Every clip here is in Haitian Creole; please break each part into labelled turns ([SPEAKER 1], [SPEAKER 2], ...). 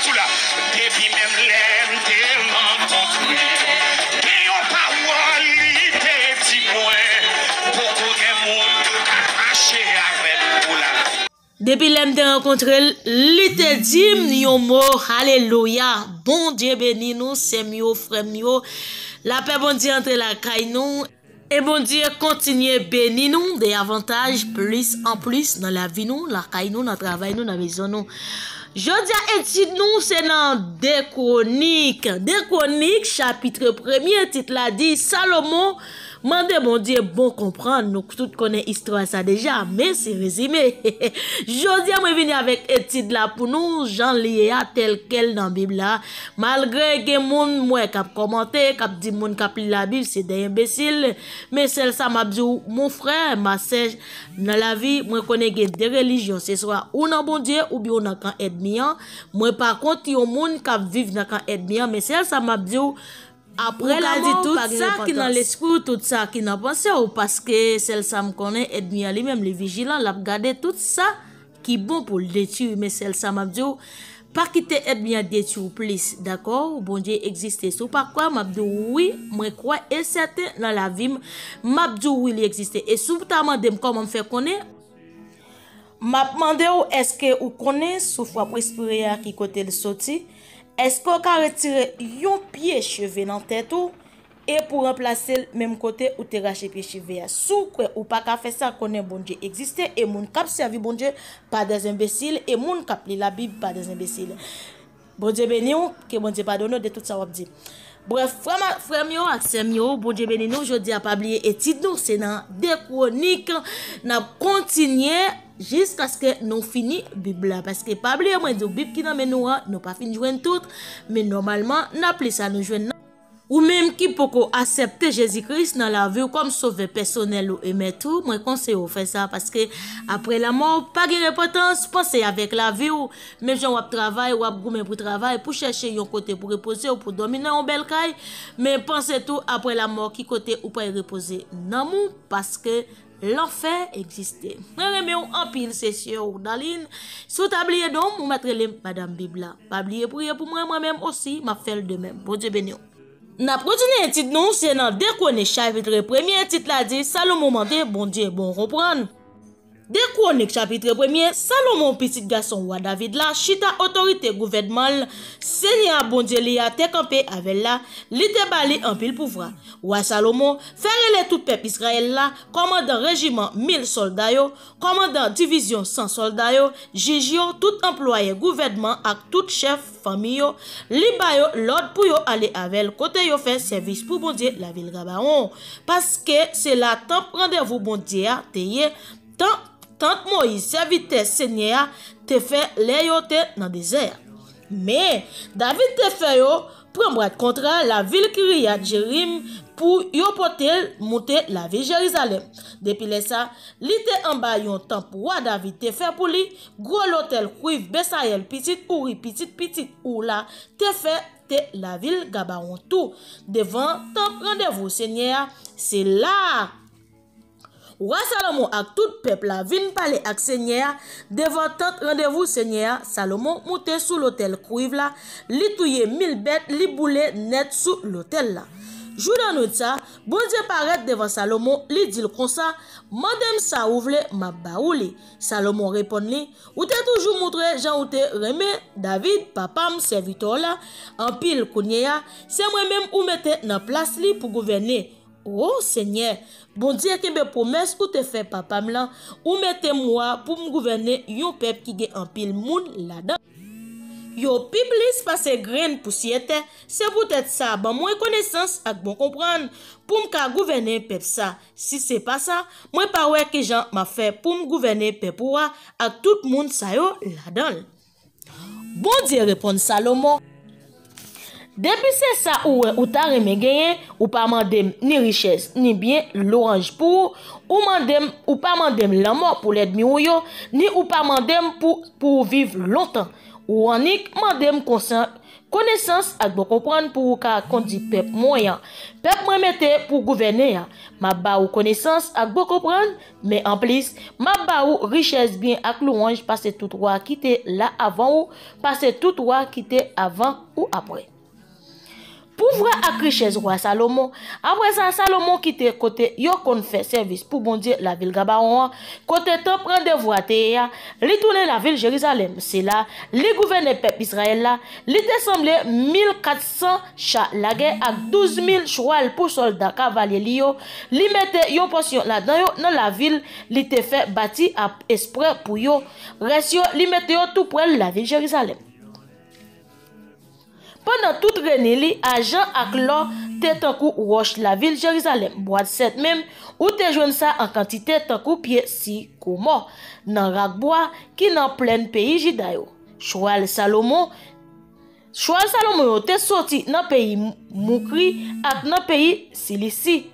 [SPEAKER 1] sous là. Depuis même l'aime tellement construit. Et on parole, il était petit point. Beaucoup de monde attaché avec pour là.
[SPEAKER 2] Depuis l'aime te rencontré, il te dit yon mot, alléluia. Bon Dieu béni nous, c'est mieux, frère mieux. La paix bon Dieu entre la caille nous. Et bon Dieu continue béni nous des avantages plus en plus dans la vie nous, la caille nous, dans le travail nous, dans la maison nous. Jodia étude nous c'est dans Deux Chroniques. Deux Chroniques chapitre 1er titre la dit Salomon mande bon Dieu bon comprendre nous tout connaît histoire ça déjà mais c'est résumé. Jodia moi venir avec étude là pour nous Jean lié tel quel dans Bible là malgré que moun moi cap commenter cap dit moun cap li la Bible c'est des imbéciles mais celle ça m'a dit mon frère ma sœur dans la vie moi connais des religions c'est soit ou dans bon Dieu ou bien dans camp ennemi. Moi par contre yon moun cap vivre dans camp ennemi mais celle ça m'a dit après la dit tout ça qui dans l'esprit tout ça qui n'a pensé ou parce que celle ça me connaît ennemi lui-même les vigilants l'a regarder tout ça qui bon pour le détruire mais celle ça m'a dit pas quitter ennemi à détruire plus d'accord bon Dieu existe sous par quoi m'a dit oui moi crois et certain dans la vie m'a dit oui il existe et sous ta mandé comment me faire connaître m'a demandé est-ce que vous connaissez souffle pour respirer qui côté le sorti est-ce qu'on peut retirer un pied cheveux dans tête et pour remplacer le même côté ou te racher pied cheveux sous quoi ou pas qu'à faire ça connaît bon Dieu existe et moun cap servi bon Dieu pas des imbéciles et moun cap li la Bible pas des imbéciles bon Dieu béni que bon Dieu pardonne de tout ça on dit. Bref, frère mio ak sœur mio, bon Dieu béni nous, jodi a pas oublier étude nous, c'est dans Deux Chroniques, n'a continuer jusqu'à ce que nous fini Bible parce que pas oublier moi dit Bible qui dans nous nous pas fini joindre tout, mais normalement n'a plus ça nous joindre ou même qui peut accepter Jésus-Christ dans la vie comme sauveur personnel ou aimer tout, moi conseille ou faire ça parce que après la mort pas de repentance, pensez avec la vie ou même gens ou travail ou goumé pour travail pour chercher un côté pour reposer ou pour dominer en belle caille, mais pensez tout après la mort qui côté ou pas reposer non parce que l'enfer existait. Mais en pile c'est sûr Daline, sous tablier donc ou mettre les madame Bible. Pas oublier prier pour moi-même aussi, m'a fait de même. Bon Dieu béni. N'a continué titre nous c'est dans Deux Chroniques chapitre 1er titre la dit Salomon mandé bon Dieu bon reprendre. Deux Chroniques chapitre 1er Salomon petit garçon roi David là chita autorité gouvernementale Seigneur bon Dieu li a te campé avec là li te bali en pile pouvoir roi Salomon faire tout peuple Israël là commandant régiment 1000 soldats yo commandant division 100 soldats yo juge yo tout employé gouvernement ak tout chef famille yo li ba yo l'ordre pour yo aller avec côté yo faire service pour bon Dieu la ville Gabaon parce que c'est là temps rendez-vous bon Dieu te tant Moïse serviteur Seigneur te fait les yote dans désert mais David te fait yo prendre contre la ville Kiriat Jérim pour yo porter monter la ville Jérusalem depuis les ça li te en bas yon temple roi David te fait pour lui gros l'hôtel cuivre Besaël petit ouri petit ou là te fait la ville Gabaon tout devant temple rendez-vous Seigneur c'est là Roi Salomon ak tout peuple la vin parler ak Seigneur devant tant rendez-vous Seigneur Salomon monté sous l'hôtel cuivre là li touye 1000 bêtes li boule net sous l'hôtel là jour dans nous ça bon Dieu paraît devant Salomon li dit comme ça madame ça ouvre ma baouli Salomon répond li ou t'es toujours montré Jean ou t'es remé David papa m serviteur là en pile kounya c'est moi même ou mette dans place li pour gouverner. Oh Seigneur, bon Dieu qui me promesse ou te fait papa m'la ou mettez-moi pour me gouverner yon peuple qui gen en pile moun là-dedans. Yo piblis passe graine poussière c'est peut-être ça bon moi connaissance ak bon comprendre pour me gouverner peuple ça si c'est pas ça moi pas ouais que Jean m'a fait pour me gouverner peuple ak tout monde ça yo là-dedans. Bon Dieu répond Salomon. Depuis c'est ça ou ta remè gagné ou pas mandem ni richesse ni bien l'orange pour ou mandem ou pas mandem la mort pour l'ennemi ou yo ni ou pas mandem pour vivre longtemps ou anik mandem consent connaissance ak bon comprendre pour ka conduit peuple moyen. Peuple moi mette pour gouverner. Ma ba ou connaissance ak bon comprendre, mais en plus, ma ba ou richesse bien ak louange parce tout roi qui était là avant ou parce tout roi qui était avant ou après. Pouvoir ak richesse roi Salomon. Après ça, Salomon quitte côté yo kon fait service pour bon Dieu la ville Gabaon. Côté temps prend de voie li tourner la ville Jérusalem. C'est là, li gouverne peuple Israël là, li assemblé 1400 chats la guerre ak 12 000 cheval pour soldats cavaliers lio. Li mette yon portion là-dedans dans la ville, li te fait bâti à esprit pour yo. Reste yo li mette yo tout près la ville Jérusalem. Pendant toute renée, li agent ak l'or te tankou roche la ville Jérusalem. Boîte 7 même, ou te joine ça en quantité tankou pied si komo. Nan rak bois qui nan plein pays Juda yo. Cheval Salomon yo te sorti nan pays Moukri ak nan pays Cilicie.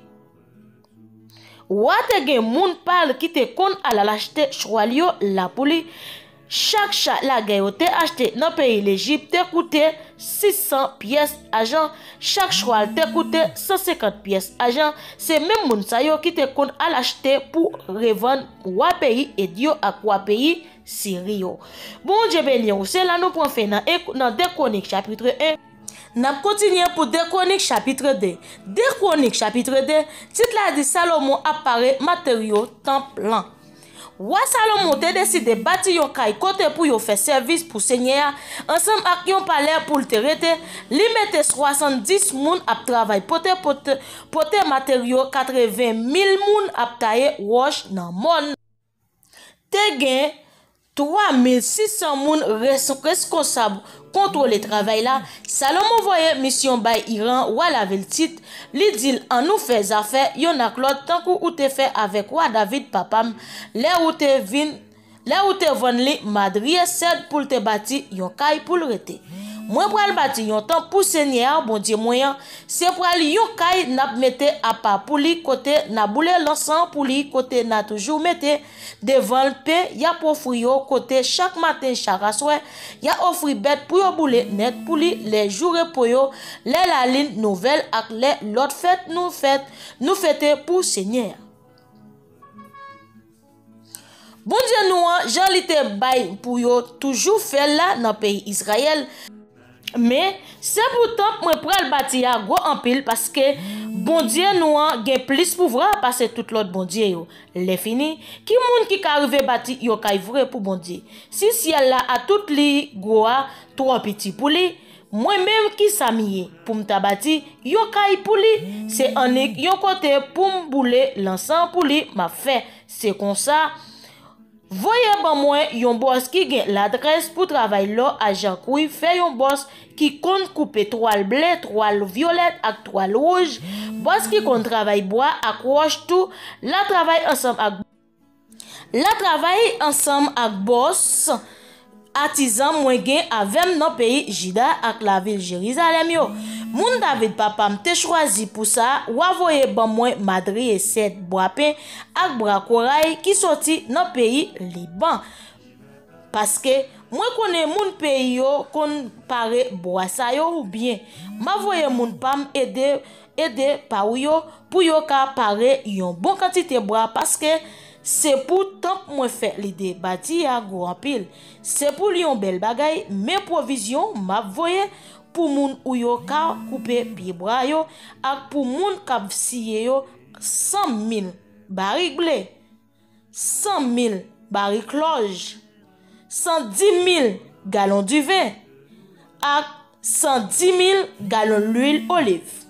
[SPEAKER 2] Ou te gen moun pal qui te kon ala l'acheter cheval yo la pou li. Chaque chat la guerre te acheté dans le pays l'Égypte te coûté 600 pièces argent. Chaque cheval te coûté 150 pièces argent. C'est même moun sa yo qui te kon à l'acheter pour revendre wa pays et dio à quoi pays Syrie. Bon Dieu béni, c'est là nous prenons fin dans 2 Chroniques chapitre 1. N'a continué pour 2 Chroniques chapitre 2. 2 Chroniques chapitre 2, titre là dit Salomon apparaît matériaux temps plein. Roi Salomon te décidé bâtir yon kay côté pour yon faire service pour Seigneur ensemble ak yon palais pour te rete li mette 70 moun ap travail pote matériaux 80 000 moun ap tailler roche nan mon te gen 3600 moun responsable contrôler travail là. Salomon voyait mission by Iran ou la ville titre li dit en nous fait affaire yon ak l'autre tant ou te fait avec roi David papam là où te vend li madrier cède pour te bâti yon kay pour le rete. Moi pral bâti yon temps pour Seigneur bon Dieu moyen c'est pral yon kay n'a mette à part pour li côté n'a boule l'encens pour li côté n'a toujours mette devant le pain y a pour frio côté chaque matin chaque soir y a offri bête pour yo boule net pour li les jours pour yo les la ligne nouvelle ak les l'autre fête nous fêter pour Seigneur. Bon Dieu nous Jean li te bay pour yo toujours faire là dans pays Israël. Mais c'est pourtant moi pral bâti a gros en pile parce que bon Dieu nous gen plus pouvoir passer tout l'autre bon Dieu yo. Les fini qui moun qui ka arrivé bâti yo kay vrai pour bon Dieu. Si ciel là a tout li gros trop petit pour lui, moi même qui s'amier pour m'ta bâti yo kay pour lui, c'est en yon côté pour m'bouler l'encens pour lui m'a fait. C'est comme ça. Voyez bon moi yon boss qui gen l'adresse pour travailler là à Jean-Couy fait yon boss qui compte couper toile bleu, toile violette ak toile rouge, boss qui compte travailler bois ak roche tout, la travaille ensemble ak boss artisan moins gen avec dans pays Juda ak la ville Jérusalem yo. Moun David papa m'te choisi pour ça ou avoye bon moi madri et 7 bois pain ak bras corail qui sorti dans pays Liban parce que moi connais moun pays yo kon pare bois sa yo ou bien m'avoye moun pam aider pa ou yo pour yo ka pare yon bon quantité bois parce que c'est pour tant moi fait l'idée bâti à grand pile c'est pour yon bel bagay mes provisions m'avoye pour moun ou yo ka couper pied bras yo ak pour moun ka siye yo 100 000 barriques blé 100 000 barriques loge 110 000 gallons du vin ak 110 000 gallons l'huile olive.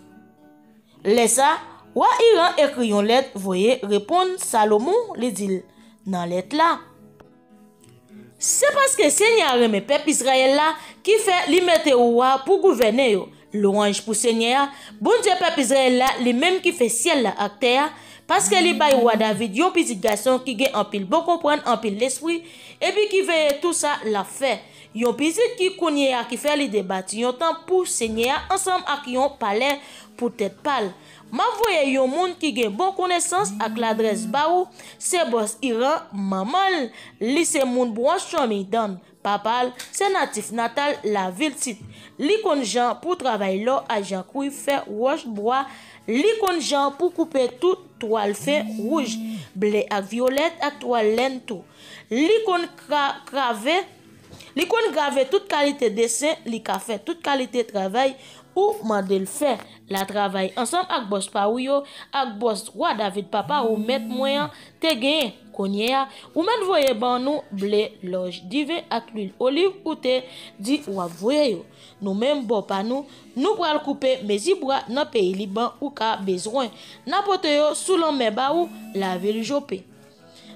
[SPEAKER 2] Les ça wa Iran écrit yon lettre voyez répondre Salomon li dit dans lettre là. C'est parce que Seigneur remet peuple Israël là qui fait li mette roi pour gouverner yo. Louange pour Seigneur. Bon Dieu peuple Israël là, li même qui fait ciel là ak terre parce que li bay roi David yon petit garçon qui gen en pile bon comprendre en pile l'esprit et puis qui veille tout ça la fait. Yon petit qui connaît qui fait li débat yon temps pour Seigneur ensemble ak yon palais pour tête pâle. Ma voye yon moun qui gen bon connaissance ak l'adresse ba ou c'est boss Iran maman li se moun branche chomi dan papal, c'est natif natal la ville site. Li kon jan pour travailler là à Jean Couy fait roche bois. Li kon jan pour couper tout toile fin rouge, bleu ak violette ak toile laine tout. Li kon grave toute qualité dessin, li ka fait toute qualité travail ou mandel fait la travail ensemble ak boss pa ou yo ak boss roi David papa ou met moyen te gen konye ya ou men voye ban nou blé loge divin ak l'huile olive ou te di ou voye yo nous même bon pa nous pral couper mezi bras nan pays Liban ou ka besoin n'apote yo sous l'on me ba ou la ville Jopé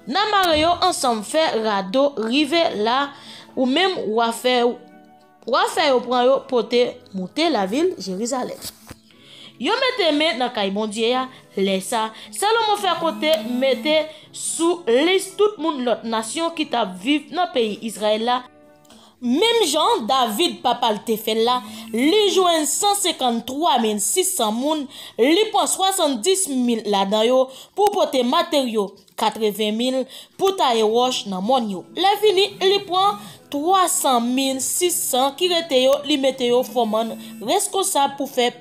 [SPEAKER 2] nan mare yo ensemble fait radeau rive là ou même ou fait yo pran yo pote monter la ville Jérusalem. Yo mette men nan kay bon Dieu ya, laissa Salomon fait côté mette sous liste tout moun l'autre nation qui t'a vive dans pays Israël là. Même Jean David papal te fait là, li joine 153 600 moun, li prend 70 000 là-dedans yo pour porter matériaux 80 000 pour tailler roche dans mon yo. La fini, li prend 300 600 qui rete yo, li mette yo foman responsable pour faire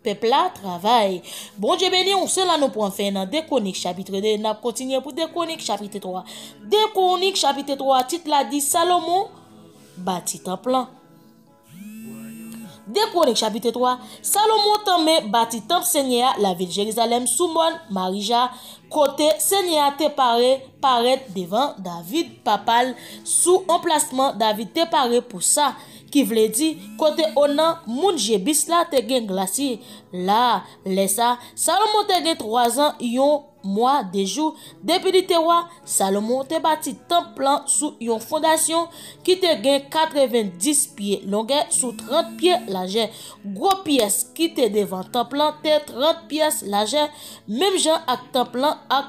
[SPEAKER 2] peuple la travail. Bon Dieu béni, on cela nous prend fin dans Déchroniques chapitre 2, n'a continuer pour Déchroniques chapitre 3. Déchroniques chapitre 3, titre la dit Salomon bâtit temple. Déchroniques chapitre 3, Salomon tame bâtit temple Seigneur la ville Jérusalem sous mon Marija côté Seigneur te paraît devant David papal sous emplacement David te paraît pour ça qui vle di côté onan moun jebis la te gen glacier là laissa Salomon te gen 3 ans yon mois de jours depuis li te wa Salomon te bâti temple sous yon fondation qui te gen 90 pieds longueur sous 30 pieds largeur gros pièce qui te devant temple te 30 pièces largeur même Jean ak temple ak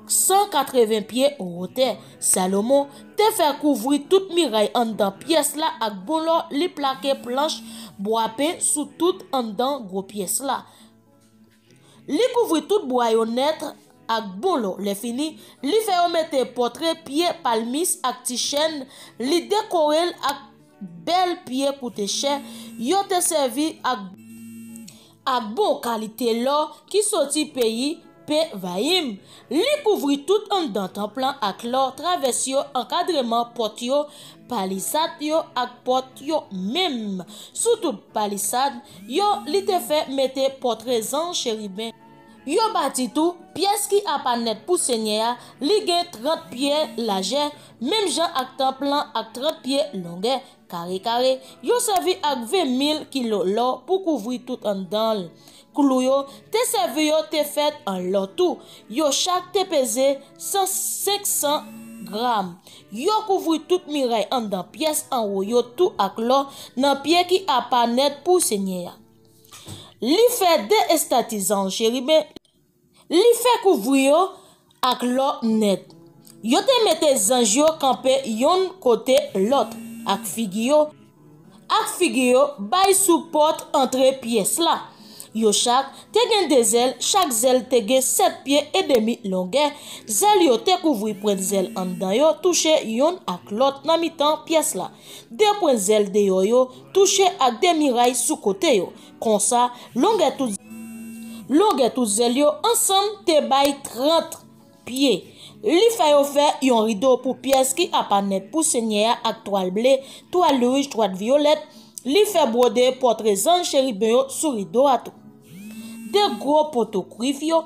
[SPEAKER 2] 180 pieds en hauteur. Salomon te fait couvrir toute muraille en dedans pièce là ak bon lo li plaqué planche bois peint sous toute en dedans gros pièce là. Li couvrir toute bois net ak bon lo le fini li fait mettre portrait pied palmis ak ti chaîne li décorer ak bel pied coûte cher yo te servi ak bon qualité l'or qui sorti pays Vaïm, li couvri tout en dans temple ak l'or traverse yo encadrement porte yo palissade yo ak porte yo même sous toute palissade yo li te fait mettre portrait ange chérubin yo bâti tout pièce qui a pas net pour Seigneur li gen 30 pieds largeur même Jean ak temple ak 30 pieds longueur carré yo servi ak 20 000 kilos l'or pour couvrir tout en dans Clou yo te servi yo te fait en lotou yo chaque te pesé 500 grammes yo couvri toute muraille en dans pièce en haut yo tout ak l'or nan pied qui a pas net pour Seigneur li fait des estatisans chérubin li fait couvrir yo ak l'or net yo te mette zanj yo campé yon côté l'autre ak figyo bay sous porte entre pièce là yo chaque te gen des ailes chaque aile te gen 7 pieds et demi longueur zel yo te couvri point zel en dedans yo touché yon ak l'autre nan mi-temps pièce là deux point zel de yo touché ak des murailles sous côté yo comme ça longueur tout zel yo ensemble te bay 30 pieds li fay yo faire yon rideau pour pièce qui a pas net pour Seigneur ak toile bleu toile rouge toile violette li fait broder portrait ange chérubin sur rideau à tout des gros poteaux cuivre yo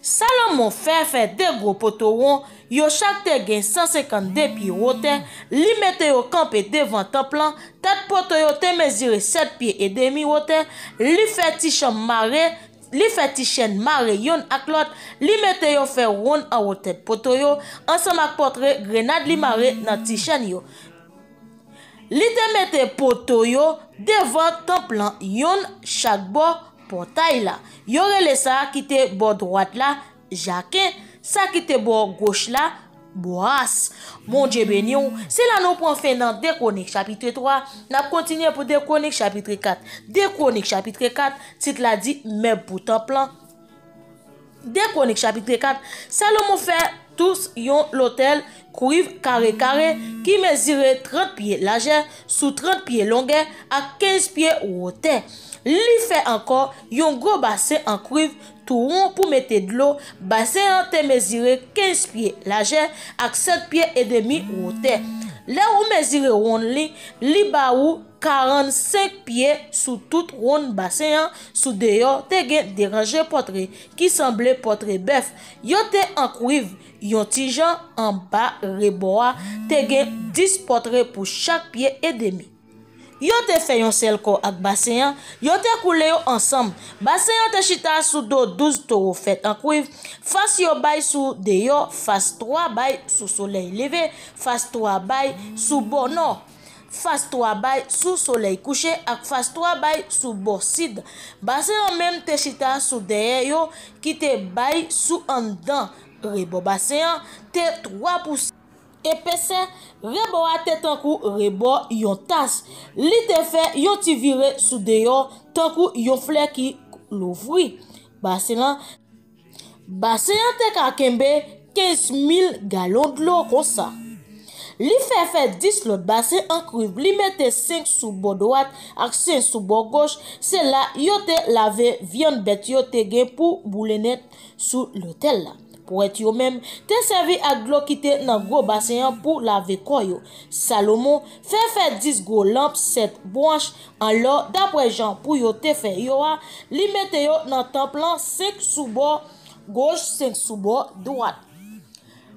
[SPEAKER 2] Salomon fait des gros poteaux rond yo chaque te gen 152 pieds hauteur li mette yo campé devant temple tête poteau yo te mesuré 7 pieds et demi hauteur li fait ti chambre marée li fait ti chaîne marée yon ak l'autre li mette yo fait rond en haut tête poteau yo ensemble ak portrait grenade li marée nan ti chaîne yo li te mette poteau yo devant temple yon chaque bord portail là yo rele ça qui te bord droite là Jacquin ça qui te bord gauche là Boas. Mon Dieu béni, c'est là nous prend fin dans Déchroniques chapitre 3, n'a continuer pour Déchroniques chapitre 4. Déchroniques chapitre 4, titre la dit mais pour temple. Déchroniques chapitre 4, Salomon fait tous yon l'hôtel cuivre carré qui mesurait 30 pieds largeur sous 30 pieds longueur à 15 pieds hauteur. Li fait encore un gros bassin en cuivre tout rond pour mettre de l'eau. Bassin te mesuré 15 pieds largeur à 7 pieds et demi hauteur. Là où mesuré rond li ba ou 45 pieds sous tout rond bassin sous dehors te gen dérangé portrait qui semblait portrait bœuf. Yo te en cuivre, yon tijan en bas reboa te gen 10 portraits pour chaque pied et demi. Yo te fait yon sel ko ak bassin, yo te koule yo ensemble. Bassin te chita sous do 12 taureaux fait en cuivre. Face yo bay sous deyo, face 3 bay sous soleil levé, face 3 bay sous bord nord. Face 3 bay sous soleil couché ak face 3 bay sous bord sud. Bassin même te chita sous derrière yo qui te bay sous en dedans. Rebo bassin te 3% épaisseur, rebo a te tankou rebo yon tas. Li te fait yon ti vire sous dehors tankou yon fleur qui l'ouvri. Bassin te ka kembe 15 000 gallons de l'eau comme ça. Li fait 10 l'autre bassin en cuivre. Li mette 5 sous bord droite ak 5 sous bord gauche. C'est là yo te lave viande bête yo te gen pour boulenet sous l'hôtel là. Pour être yo même te servi ak l'eau qui te nan gros bassin pour laver corps yo. Salomon fait 10 gros lampes 7 branches en l'or d'après Jean pour yo te fait yo a li mette yo nan temple 5 sous bord gauche 5 sous bord droite.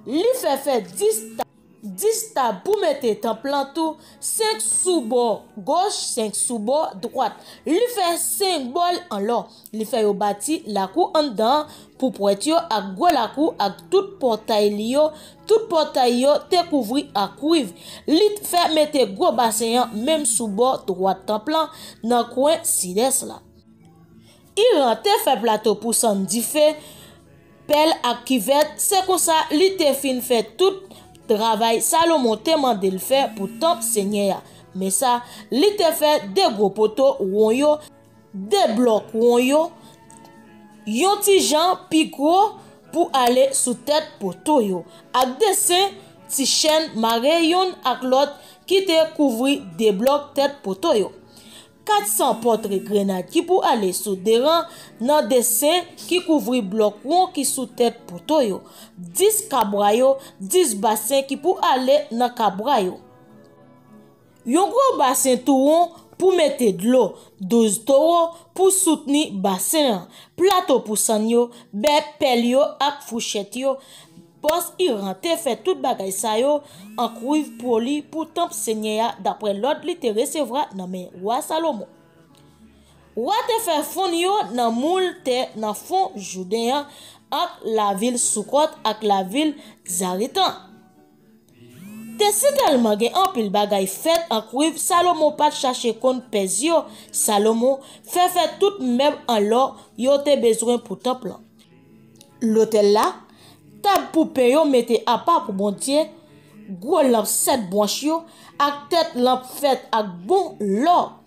[SPEAKER 2] Li fait 10 tables pour mettre temple tout 5 sous bord gauche 5 sous bord droite. Li fait 5 bols en l'or. Li fait yo bâti la cour en dedans pour prêtre yo ak gros la cour ak tout portail yo te couvri ak cuivre. Li fait mettre gros bassin même sous bord droite temple dans coin sides là. Il rentre fait plateau pour samedi fait pelle ak kivette. C'est comme ça li te fin fait tout travail Salomon te mandé le faire pour temple Seigneur. Mais ça, li te fait des gros poteaux rond yo, des blocs rond yo, yon ti jan pi gros pour aller sous tête poteau yo. Ak dessin ti chaîne maré yon ak l'autre qui te couvri des blocs tête poteau yo. 400 portraits grenades qui pour aller sous des rangs nan dessin qui couvri bloc rond qui sous tête poteau yo. 10 cabrayo, 10 bassins qui pour aller nan cabrayo. Yon gros bassin tout rond pour mettre de l'eau, 12 taureaux pour soutenir bassin, plateau pour sanyo, pelle yo ak fourchette yo. Poste il rentre fait tout bagay sa yo en cuivre poli pour temple Seigneur d'après l'ordre li te recevra nan men roi Salomon. Roi te fait fond yo nan moule te nan fond Judéen ak la ville Soukot ak la ville Zaritan. Te si tellement gen an pile bagay fait en cuivre, Salomon pas chercher kon pèse yo. Salomon fait tout même en l'or yo te besoin pour temple. L'hôtel là table pour payer mettez à part pour bon Dieu, gros lampe 7 branches yo ak tête lampe fait ak bon l'or.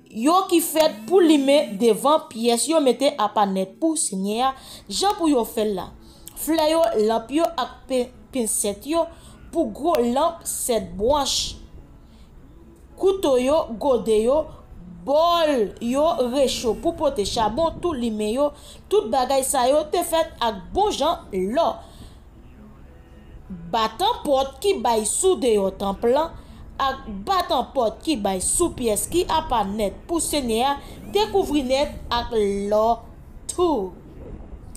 [SPEAKER 2] Yo qui fait pour limer devant pièce yo mettez à part net pour Seigneur, Jean pour yo fait là. Fleur yo lampe yo ak pincette yo pour gros lampe 7 branches. Couteau yo, gode yo, bol yo réchaud pour porter charbon tout limé yo, tout bagay sa yo te fait ak bon Jean l'or. Battant porte qui bay sous de yo temple ak battant porte qui bay sous pièce qui a pas net pour Seigneur découvrir net ak l'or tout.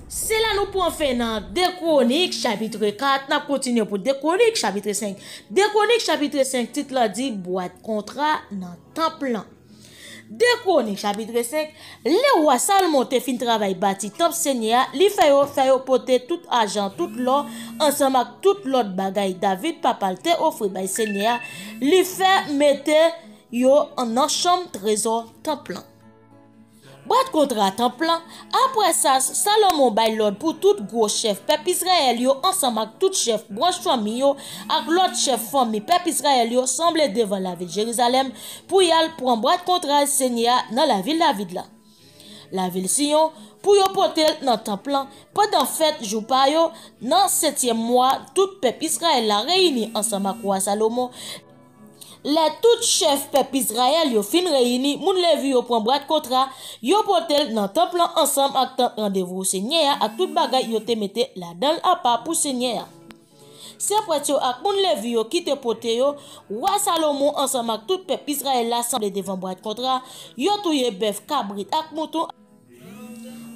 [SPEAKER 2] C'est là nous pour faire dans 2 Chroniques chapitre 4, n'a continuer pour 2 Chroniques chapitre 5. 2 Chroniques chapitre 5 titre là dit boîte contrat dans temple. 2 Chroniques chapitre 5, le roi Salomon te fin travail bâti temple Seigneur, li fait yo porter tout argent, tout l'or ensemble avec tout l'autre bagay David papa te offre bay Seigneur, li fait mettre yo en chambre trésor temple. Boîte contrat temple. Après ça, Salomon bay l'ordre pour tout gros chef peuple Israël yo ensemble avec tout chef branche famille yo ak l'autre chef famille peuple Israël yo semblé devant la ville Jérusalem pour y aller prendre boîte contrat Seigneur dans la ville David là. la ville Sion pour yo porter dans temple pendant fête jour pa yo dans 7e mois tout peuple Israël la réuni ensemble à roi Salomon. Les tout chef peuple Israël yo fin réuni, moun levi yo prend bras de contrat, yo porter dans temple ensemble ak rendez-vous Seigneur ak tout bagay yo te mette la dans à part pour Seigneur. C'est après yo ak moun levi yo qui te pote yo, roi Salomon ensemble ak tout peuple Israël l'assemblée devant bras de contrat, yo touye bœuf, cabrit ak mouton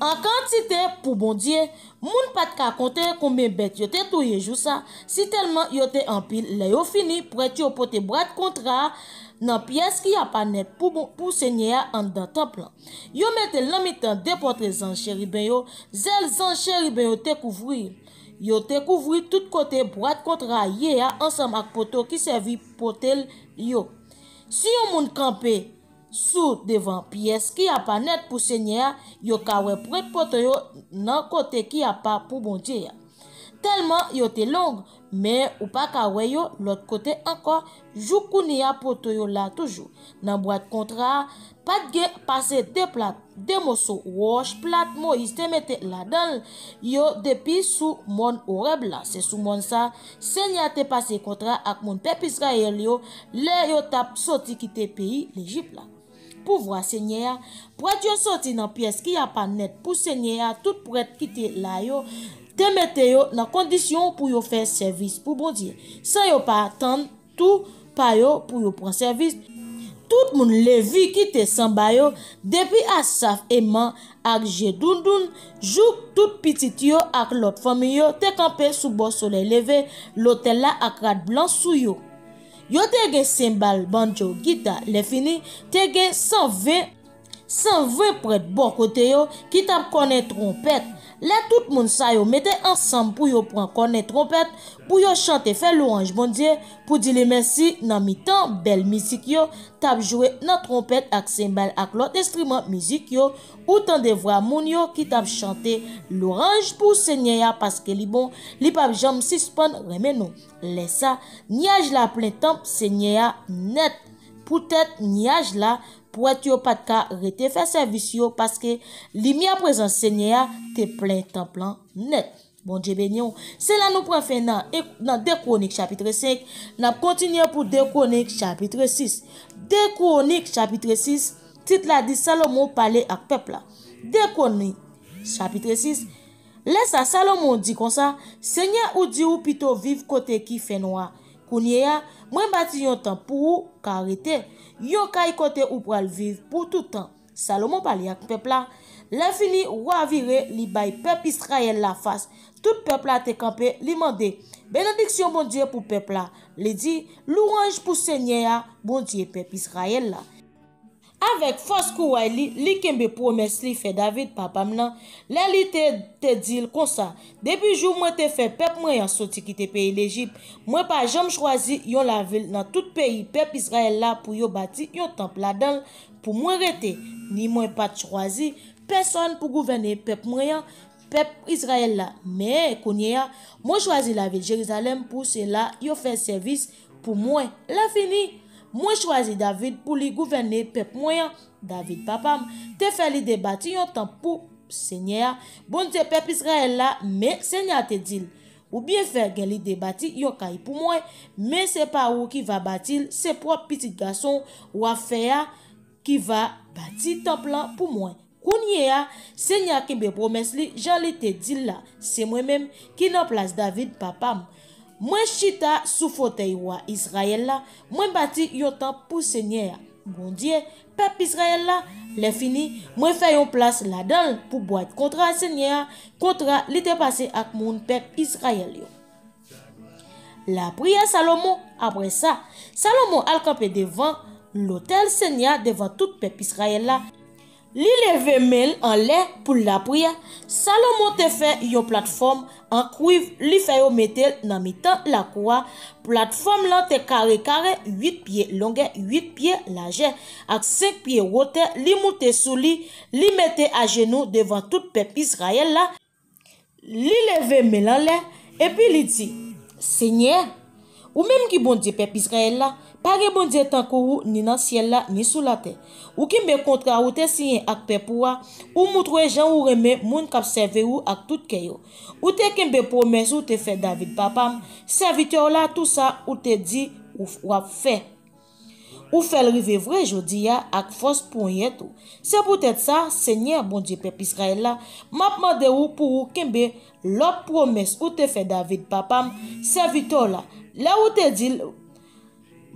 [SPEAKER 2] en quantité pour bon Dieu, moun pat ka compter combien bête yo te touye jou ça, si tellement yo te en pile, le yo fini prêt yo pote bras de contrat dans pièce qui a pas net pour Seigneur en dans temple. Yo mette l'amitan de porter zan chérubin yo, zel zan chérubin yo te couvrir. Yo te couvrir tout côté bras de contrat yé ensemble ak poto qui servi potel yo. Si yon moun campé sous devant pièce qui a pas net pour Seigneur, yo ka wè prête poto yo nan côté qui a pas pour bon Dieu. Tellement yo te long, mais ou pas ka wè yo l'autre côté encore, jou kouni a poto yo là toujours. Nan boîte contrat, pas de gen passer deux plates, deux morceaux wash plate Moïse te mette là-dedans, yo depuis sous mon Horeb là, c'est sous mon ça, Seigneur te passé contrat ak mon peuple Israël yo, le yo tap sorti quitter pays l'Égypte là. Pour voir Seigneur, prêtre yo sorti dans pièce qui a pas net pour Seigneur, tout prêtre quitter là yo, te mette yo dans condition pour yo faire service pour bon Dieu. Sans yo pas attendre tout pa yo pour yo prendre service. Tout moun levi qui te samba yo, depuis Asaf Eman ak Jedundoun, jouk tout petit yo ak l'autre famille yo, te campé sous bord soleil levé, l'hôtel là ak rad blanc sou yo. Yo te gen cymbal, banjo, guitare, le fini, te gen 120 prêtre bon côté yo, qui tap connaît trompette. Là tout moun sa yo mette ensemble pour yo prendre connaît trompette, pour yo chanter faire louange bon Dieu, pour dire le merci dans mi-temps belle musique yo, tap jouer dans trompette ak cymbal ak l'autre instrument musique yo, ou tant de voix moun yo qui tap chanter l'orange pour Seigneur parce que li bon, li pa jam suspend remen nou. Laisse ça, niage la plein temps Seigneur net. Peut-être niage là pour être yo pas de ka rete faire service yo parce que lumière présence Seigneur te plein temps plan net. Bon Dieu béni. C'est là nous prend fin dans 2 Chroniques chapitre 5, n'a continuer pour 2 Chroniques chapitre 6. 2 Chroniques chapitre 6, titre là dit Salomon parler ak peuple là. 2 Chroniques chapitre 6. Laisse à Salomon dit comme ça, Seigneur ou dit ou plutôt vivre côté qui fait noir. Kounye moi bâti yon temps pour karete, yon kay côté ou pral vivre pour tout temps. Salomon parle ak peuple là, la fini roi vire li bay peuple Israël la face. Tout peuple là te campé li mandé bénédiction bon Dieu pour peuple là. Li dit louange pour Seigneur bon Dieu peuple Israël là. Avec force kouay li kembe promesse li fait David papa nan, li te dit comme ça. Depuis jour moi te fait peuple moi sorti quitter pays l'Égypte, moi pas jamais choisi yon la ville dans tout pays peuple Israël là pour yo bâti yon temple là-dedans pour moi rete, ni moi pas choisi personne pour gouverner peuple moi peuple Israël là, mais konya moi choisi la ville Jérusalem pour cela yo fait service pour moi. La fini moi choisi David pour lui gouverner peuple moyen. David papa te fait li débattre yon temps pour Seigneur bon Dieu peuple Israël là, mais Seigneur te dit ou bien faire gen li débattre yon kay pour moi, mais c'est pas ou qui va bâtir, c'est propre petit garçon ou affaire qui va bâtir temple pour moi. Kounye a Seigneur qui me promesse li Jean li te dit là, c'est moi même qui nan place David papa. Moi chita sous fauteuil roi Israël là, moi bâti yon temps pour Seigneur. Bon Dieu, peuple Israël là, les fini, moi fait yon place là-dedans pour boire contrat Seigneur, contrat li te passé ak moun peuple Israël yo. La prière Salomon, après ça, Salomon al campé devant l'autel Seigneur devant tout peuple Israël là. Li leve mel en l'air pour la prière. Salomon te fait une plateforme en cuivre, li fait yo metel dans mi-temps la croix. Plateforme là te carré 8 pieds longueur, 8 pieds largeur, avec 5 pieds hauteur, li monte sous li mette à genoux devant tout peuple Israël là. Li leve mel en l'air et puis li dit, Seigneur, ou même qui bon Dieu peuple Israël là, Pas de bon Dieu tant ou ni dans ciel là ni sous la terre. Ou qui me contrat ou te signé ak peuple ou montre gens ou remet moun k'ap serve ou ak tout keyo. Ou te kembe promesse ou te fait David papam, serviteur là tout ça ou te dit ou a fait. Ou fait le rive vrai jodi a ak force pour tout. C'est peut-être ça Seigneur bon Dieu peuple Israël là, m'a demandé ou pour kembe l'autre promesse ou te fait David papam, serviteur là. Là où te dit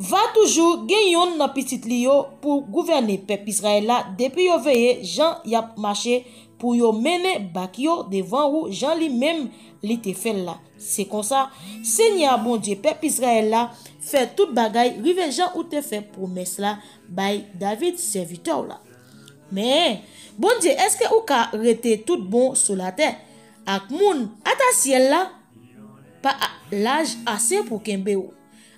[SPEAKER 2] va toujours gagnon dans petit lio pour gouverner peuple Israël là depuis yo veillé Jean y a marché pour yo mener bak yo devant ou Jean lui-même li te fait là. C'est comme ça Seigneur bon Dieu peuple Israël là fait toute bagaille rive Jean ou te fait promesse là by David serviteur là. Mais bon Dieu est-ce que ou ka rete tout bon sur la terre ak moun à ta ciel là pas l'âge assez pour kembe ou.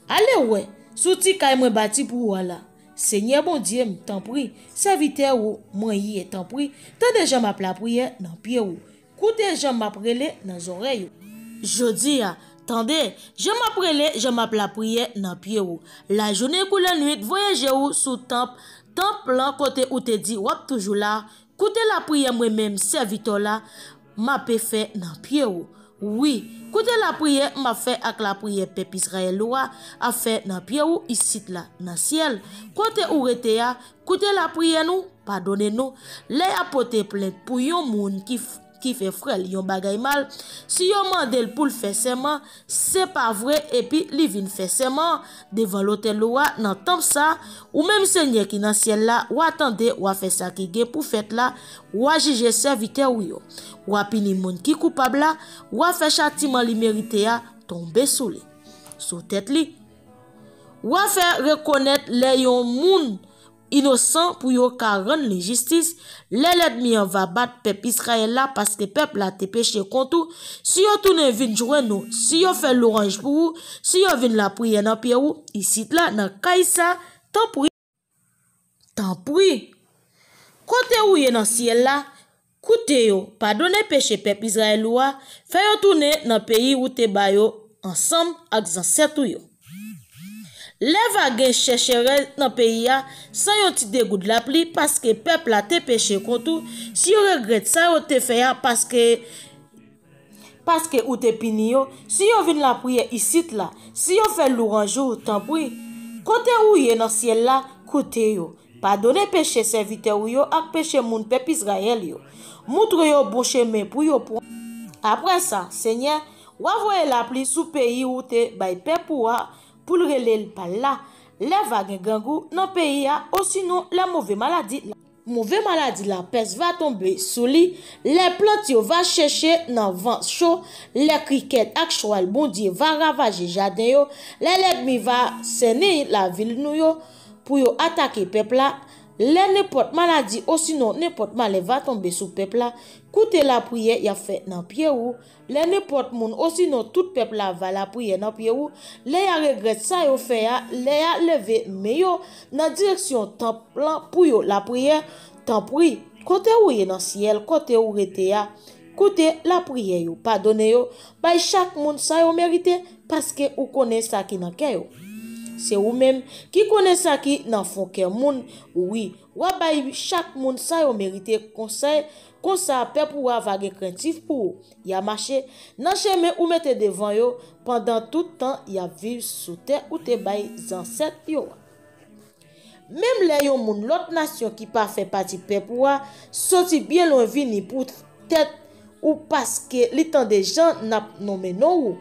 [SPEAKER 2] Allez ouais souti kay mwen bâti pour wala. Seigneur bon Dieu m'tan prie, serviteur ou moi y t'en prie, tant de gens m'a la prière dans pied ou. Koute gens m'a prélé dans oreille. Jodi a, tendez, je m'appelé, je m'a la prière dans pied ou. La journée ou la nuit, voyager ou sous temple là côté où te dit wap toujours là. Koute la prière moi même serviteur là, m'a fait dans pied ou. Oui, écoutez la prière m'a fait avec la prière peuple Israël a fait dans pied ou ici là dans ciel. Côté où rete ya, écoutez la prière nous, pardonnez nous. Les apporter plainte pour yon moun qui fait frère yon bagay mal. Si yon mandel pour le faire serment, c'est pas vrai et puis li vinn faire serment devant l'autel loi dans temps ça ou même Seigneur qui dans ciel là ou attendez ou a fait ça qui gen pour fait là ou a juger serviteur ou yo. Ou a pini moun qui coupable là ou a fait châtiment li mérité a tomber sous li sous tête li ou a fait reconnaître les yon moun innocent pour yo ka rendre la justice l'ennemi va battre peuple Israël là parce que peuple là te péché contre si yo tourne vinn joindre nous si yo fait l'orange pour vous si yo vinn la prière dans pied ou ici là dans kaisa tant prie côté où y dans ciel là koute yo pardonner péché peuple Israël ou fait yo tourner dans pays où te ba yo ensemble avec ancêtre yo. Les vagues chercheraient dans pays sans yon ti dégoût de la pluie parce que peuple a te péché contre si yon regrette ça yon te fait parce que ou te pini yo si yon vinn la prière ici là si yon fait l'orange tant prie côté où y dans ciel là côté yo pardonner péché serviteur yo ak péché moun peuple Israël yo montre yo bon chemin pour yo pour après ça Seigneur ou envoyer la pluie sous pays où te bay peuple pour le relais par là les vagues gangou dans pays ou sinon la mauvaise maladie la peste va tomber sous lui les plantes va chercher dans vent chaud les criquets ak cheval bon Dieu va ravager jardin yo l'ennemi va saigner la ville nou yo pour yo attaquer peuple là les n'importe maladie ou sinon n'importe mal va tomber sous peuple là écoutez la prière y a fait dans pied ou les n'importe monde ou sinon tout peuple là va la prière dans pied ou les a regrette ça yo fait les a levé mais yo dans direction temple pour yo la prière tant prie côté où y dans ciel côté où rete ya écoutez la prière yo pardonnez yo by chaque monde ça yo mérité parce que ou connaît ça qui dans cœur. C'est ou même qui connaît ça qui dans fond cœur moun oui ou bay chaque monde ça yo mérité conseil comme ça peuple ou vague craintif pour y a marché dans chemin ou mette devant yo pendant tout temps y a vivre sous terre ou te bay ancêtre yo même les yon moun l'autre nation qui pas fait partie peuple ou sorti bien loin vini pour tête ou parce que les temps des gens n'a nommé non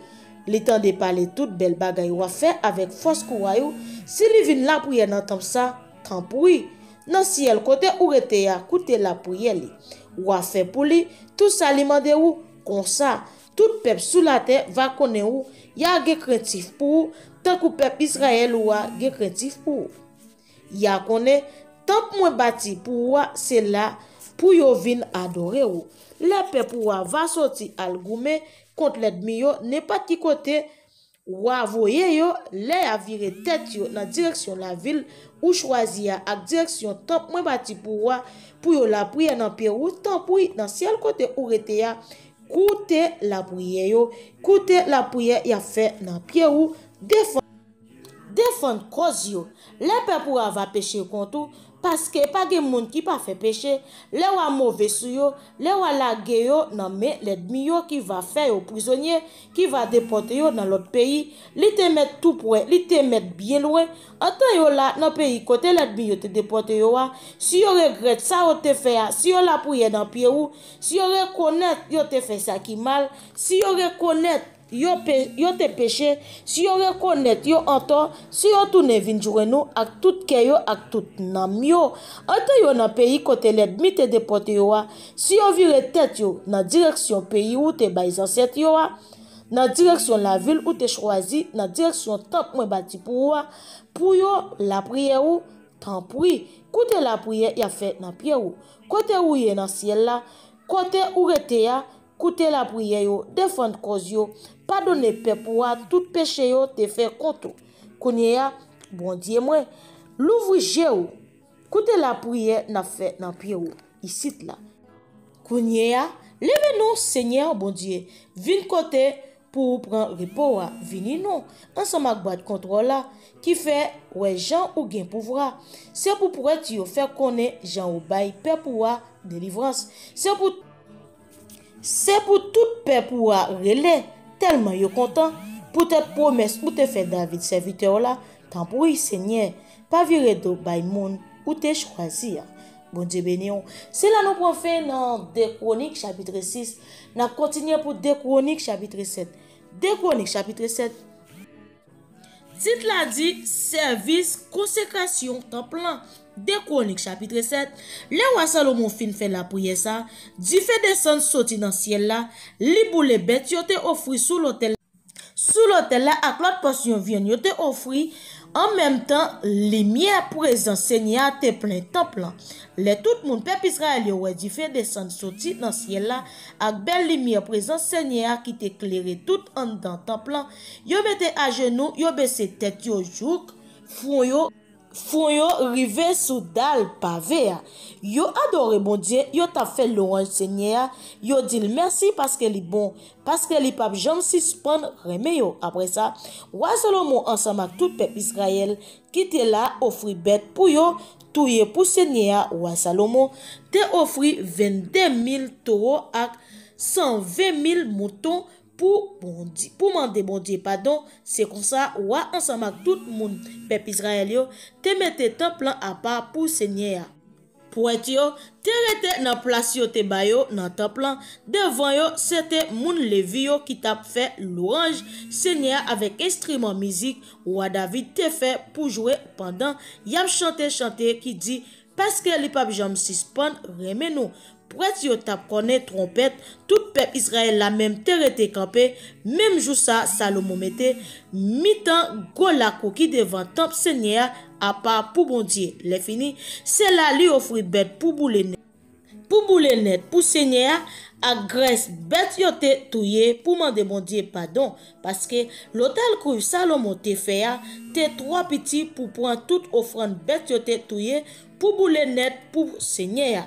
[SPEAKER 2] le temps de parler toute belle bagaille ou faire avec force courage si li vinn la prière dans temps ça tant prie dans ciel côté ou rete ya écoutez la prière li ou a fait pour lui tout ça li mande ou comme ça tout peuple sous la terre va connaître ou y a ge craintif pour tant que peuple Israël ou a ge craintif pour y a connaît tant moins bâti pour c'est là pour yo vinn adorer ou le peuple va sortir al goumer contre l'ennemi yo n'est pas qui côté ou voyer yo les a virer tête yo dans direction la ville ou choisir ak direction temps moins bâti pour yo la prière dans pied ou temps pour dans ciel côté ou rete ya coûter la prière yo coûter la prière y a fait dans pied ou défendre défendre cause yo. Les peuple va pécher contre parce que pas de monde qui pas fait péché, les wa mauvais sou yo, les wa la yo nan men l'ennemi yo qui va faire au prisonnier, qui va déporter yo dans l'autre pays, li te mettre tout près, li te mettre bien loin. En temps yo là dans pays côté l'ennemi yo te déporter yo wa, si yo regrette ça yo te fait, si yo la prière dans pied ou, si yo reconnaître yo te fait ça qui mal, si yo reconnaître yo te péché, si yo reconnaître yo en tort, si yo tourne vin jouer nous ak tout ke yo ak tout nam yo, ante yo nan pays côté l'ennemi te déporté yo, si yo vire tête yo dans direction pays où te bay ancêtre yo, dans direction la ville où te choisi, dans direction temple moi bâti pour yo la prière ou tant pri, côté la prière y a fait dans pied ou, côté où y dans ciel là, côté où rete ya, côté la prière yo, défendre cause yo, pardonner peuple tout péché yo te fait compte. Kounye ya, bon Dieu moi, l'ouvre ou, côté la prière n'a fait dans pied ou, ici là. Kounye ya, levez nous Seigneur bon Dieu, vin côté pour prendre repos vini non, ensemble avec boîte contrôle là qui fait ouais Jean ou gain pouvoir. C'est pour être yo faire connaître Jean ou bail peuple délivrance. C'est pour tout peuple relais tellement yo content pour te promesse pour te faire David serviteur là tant pour Seigneur pas virer do bay monde ou te choisi. Bon Dieu béni. C'est là nous prenons fin dans 2 Chroniques chapitre 6. Nous continuons pour 2 Chroniques chapitre 7. 2 Chroniques chapitre 7. Titre là dit service consécration temps plein. 2 Chroniques chapitre 7. Le roi Salomon fin fait la prière ça, dit fait descendre sorti dans ciel là, li boule bête yo te offri sous l'autel. Sous l'autel là ak l'autre portion vient yo te offri en même temps lumière présent Seigneur te plein temple. Le tout monde peuple Israël yo ouais dit fait descendre sorti dans ciel là ak belle lumière présent Seigneur qui t'éclairer tout en dans temple. Yo mette à genoux, yo baissé tête yo jouk, font yo rive sous dalle pavé. Yo adoré bon Dieu, yo t'a fait louange Seigneur, yo dit merci parce que li bon, parce que li pape jamais suspendre remé yo. Après ça, roi Salomon ensemble avec tout peuple Israël qui était là offri bête pour yo, touye pour Seigneur roi Salomon, te offri 22 000 taureaux ak 120 000 moutons pour demander bon Dieu pardon. C'est comme ça roi ensemble avec tout le monde peuple Israël yo te mette temple à part pour Seigneur. Pour être yo te rete dans place yo te bayo dans temple devant yo c'était moun Lévi yo qui t'a fait louange Seigneur avec instrument musique roi David te fait pour jouer pendant y a chanté qui dit parce que les papes jam suspend remet nous pour être yo t'a connaît trompette tout peuple Israël la même terre était campé même jour ça Salomon mettait mi-temps golako qui devant temple Seigneur à part pour bon Dieu les fini c'est là lui offrir bête pour bouler net pour Seigneur à graisse bête yo te touye pour demander bon Dieu pardon parce que l'hôtel que Salomon te fait te 3 petits pour prendre toute offrande bête yo te touye pour bouler net pour Seigneur.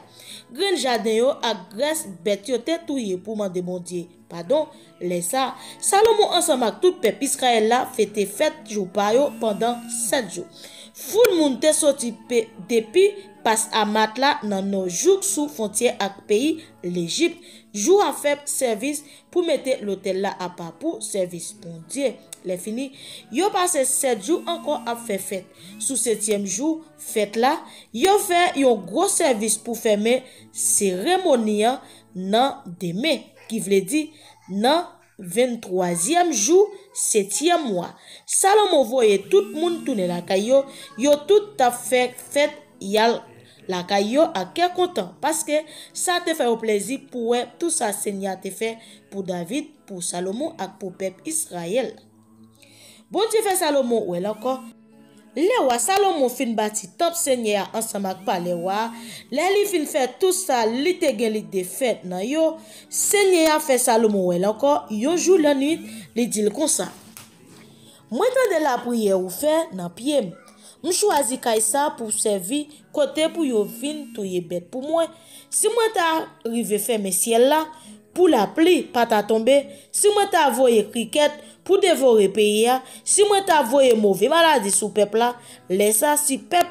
[SPEAKER 2] Grand jardin yo à graisse bête yo te touye pour demander bon Dieu pardon les ça Salomon ensemble avec tout peuple Israël là fête jour par yo pendant 7 jours. Foule moun te sorti depuis passe à Matla dans nos jours sous frontière avec pays l'Égypte jour à faire service pour mettre l'hôtel là à part pour service bon Dieu les fini yo passé 7 jours encore à faire fête sous 7e jour fête là yo fait un gros service pour fermer cérémonie nan demain qui veut dire nan 23e jour 7e mois Salomon voyait tout le monde tourner la caillou yo tout a fait fête yal la caillou à quel content parce que ça te fait au plaisir pour tout ça Seigneur te fait pour David pour Salomon et pour peuple Israël. Bon Dieu fait Salomon ou encore le roi Salomon fin bâti temple Seigneur ensemble avec par les rois les fin fait tout ça li te gen li de fête nan yo Seigneur fait Salomon ou encore yon jour la nuit li dit comme ça moi de la prière ou fait nan pied je choisi Kaisa pour servir côté pour yo vin touye bête pour moi si moi t'a arrivé faire mes ciel là pour la pluie pas t'a tomber si moi t'a voyé cricket pour dévorer pays. Si moi t'a voyé mauvais maladie sous peuple là, laisse ça si peuple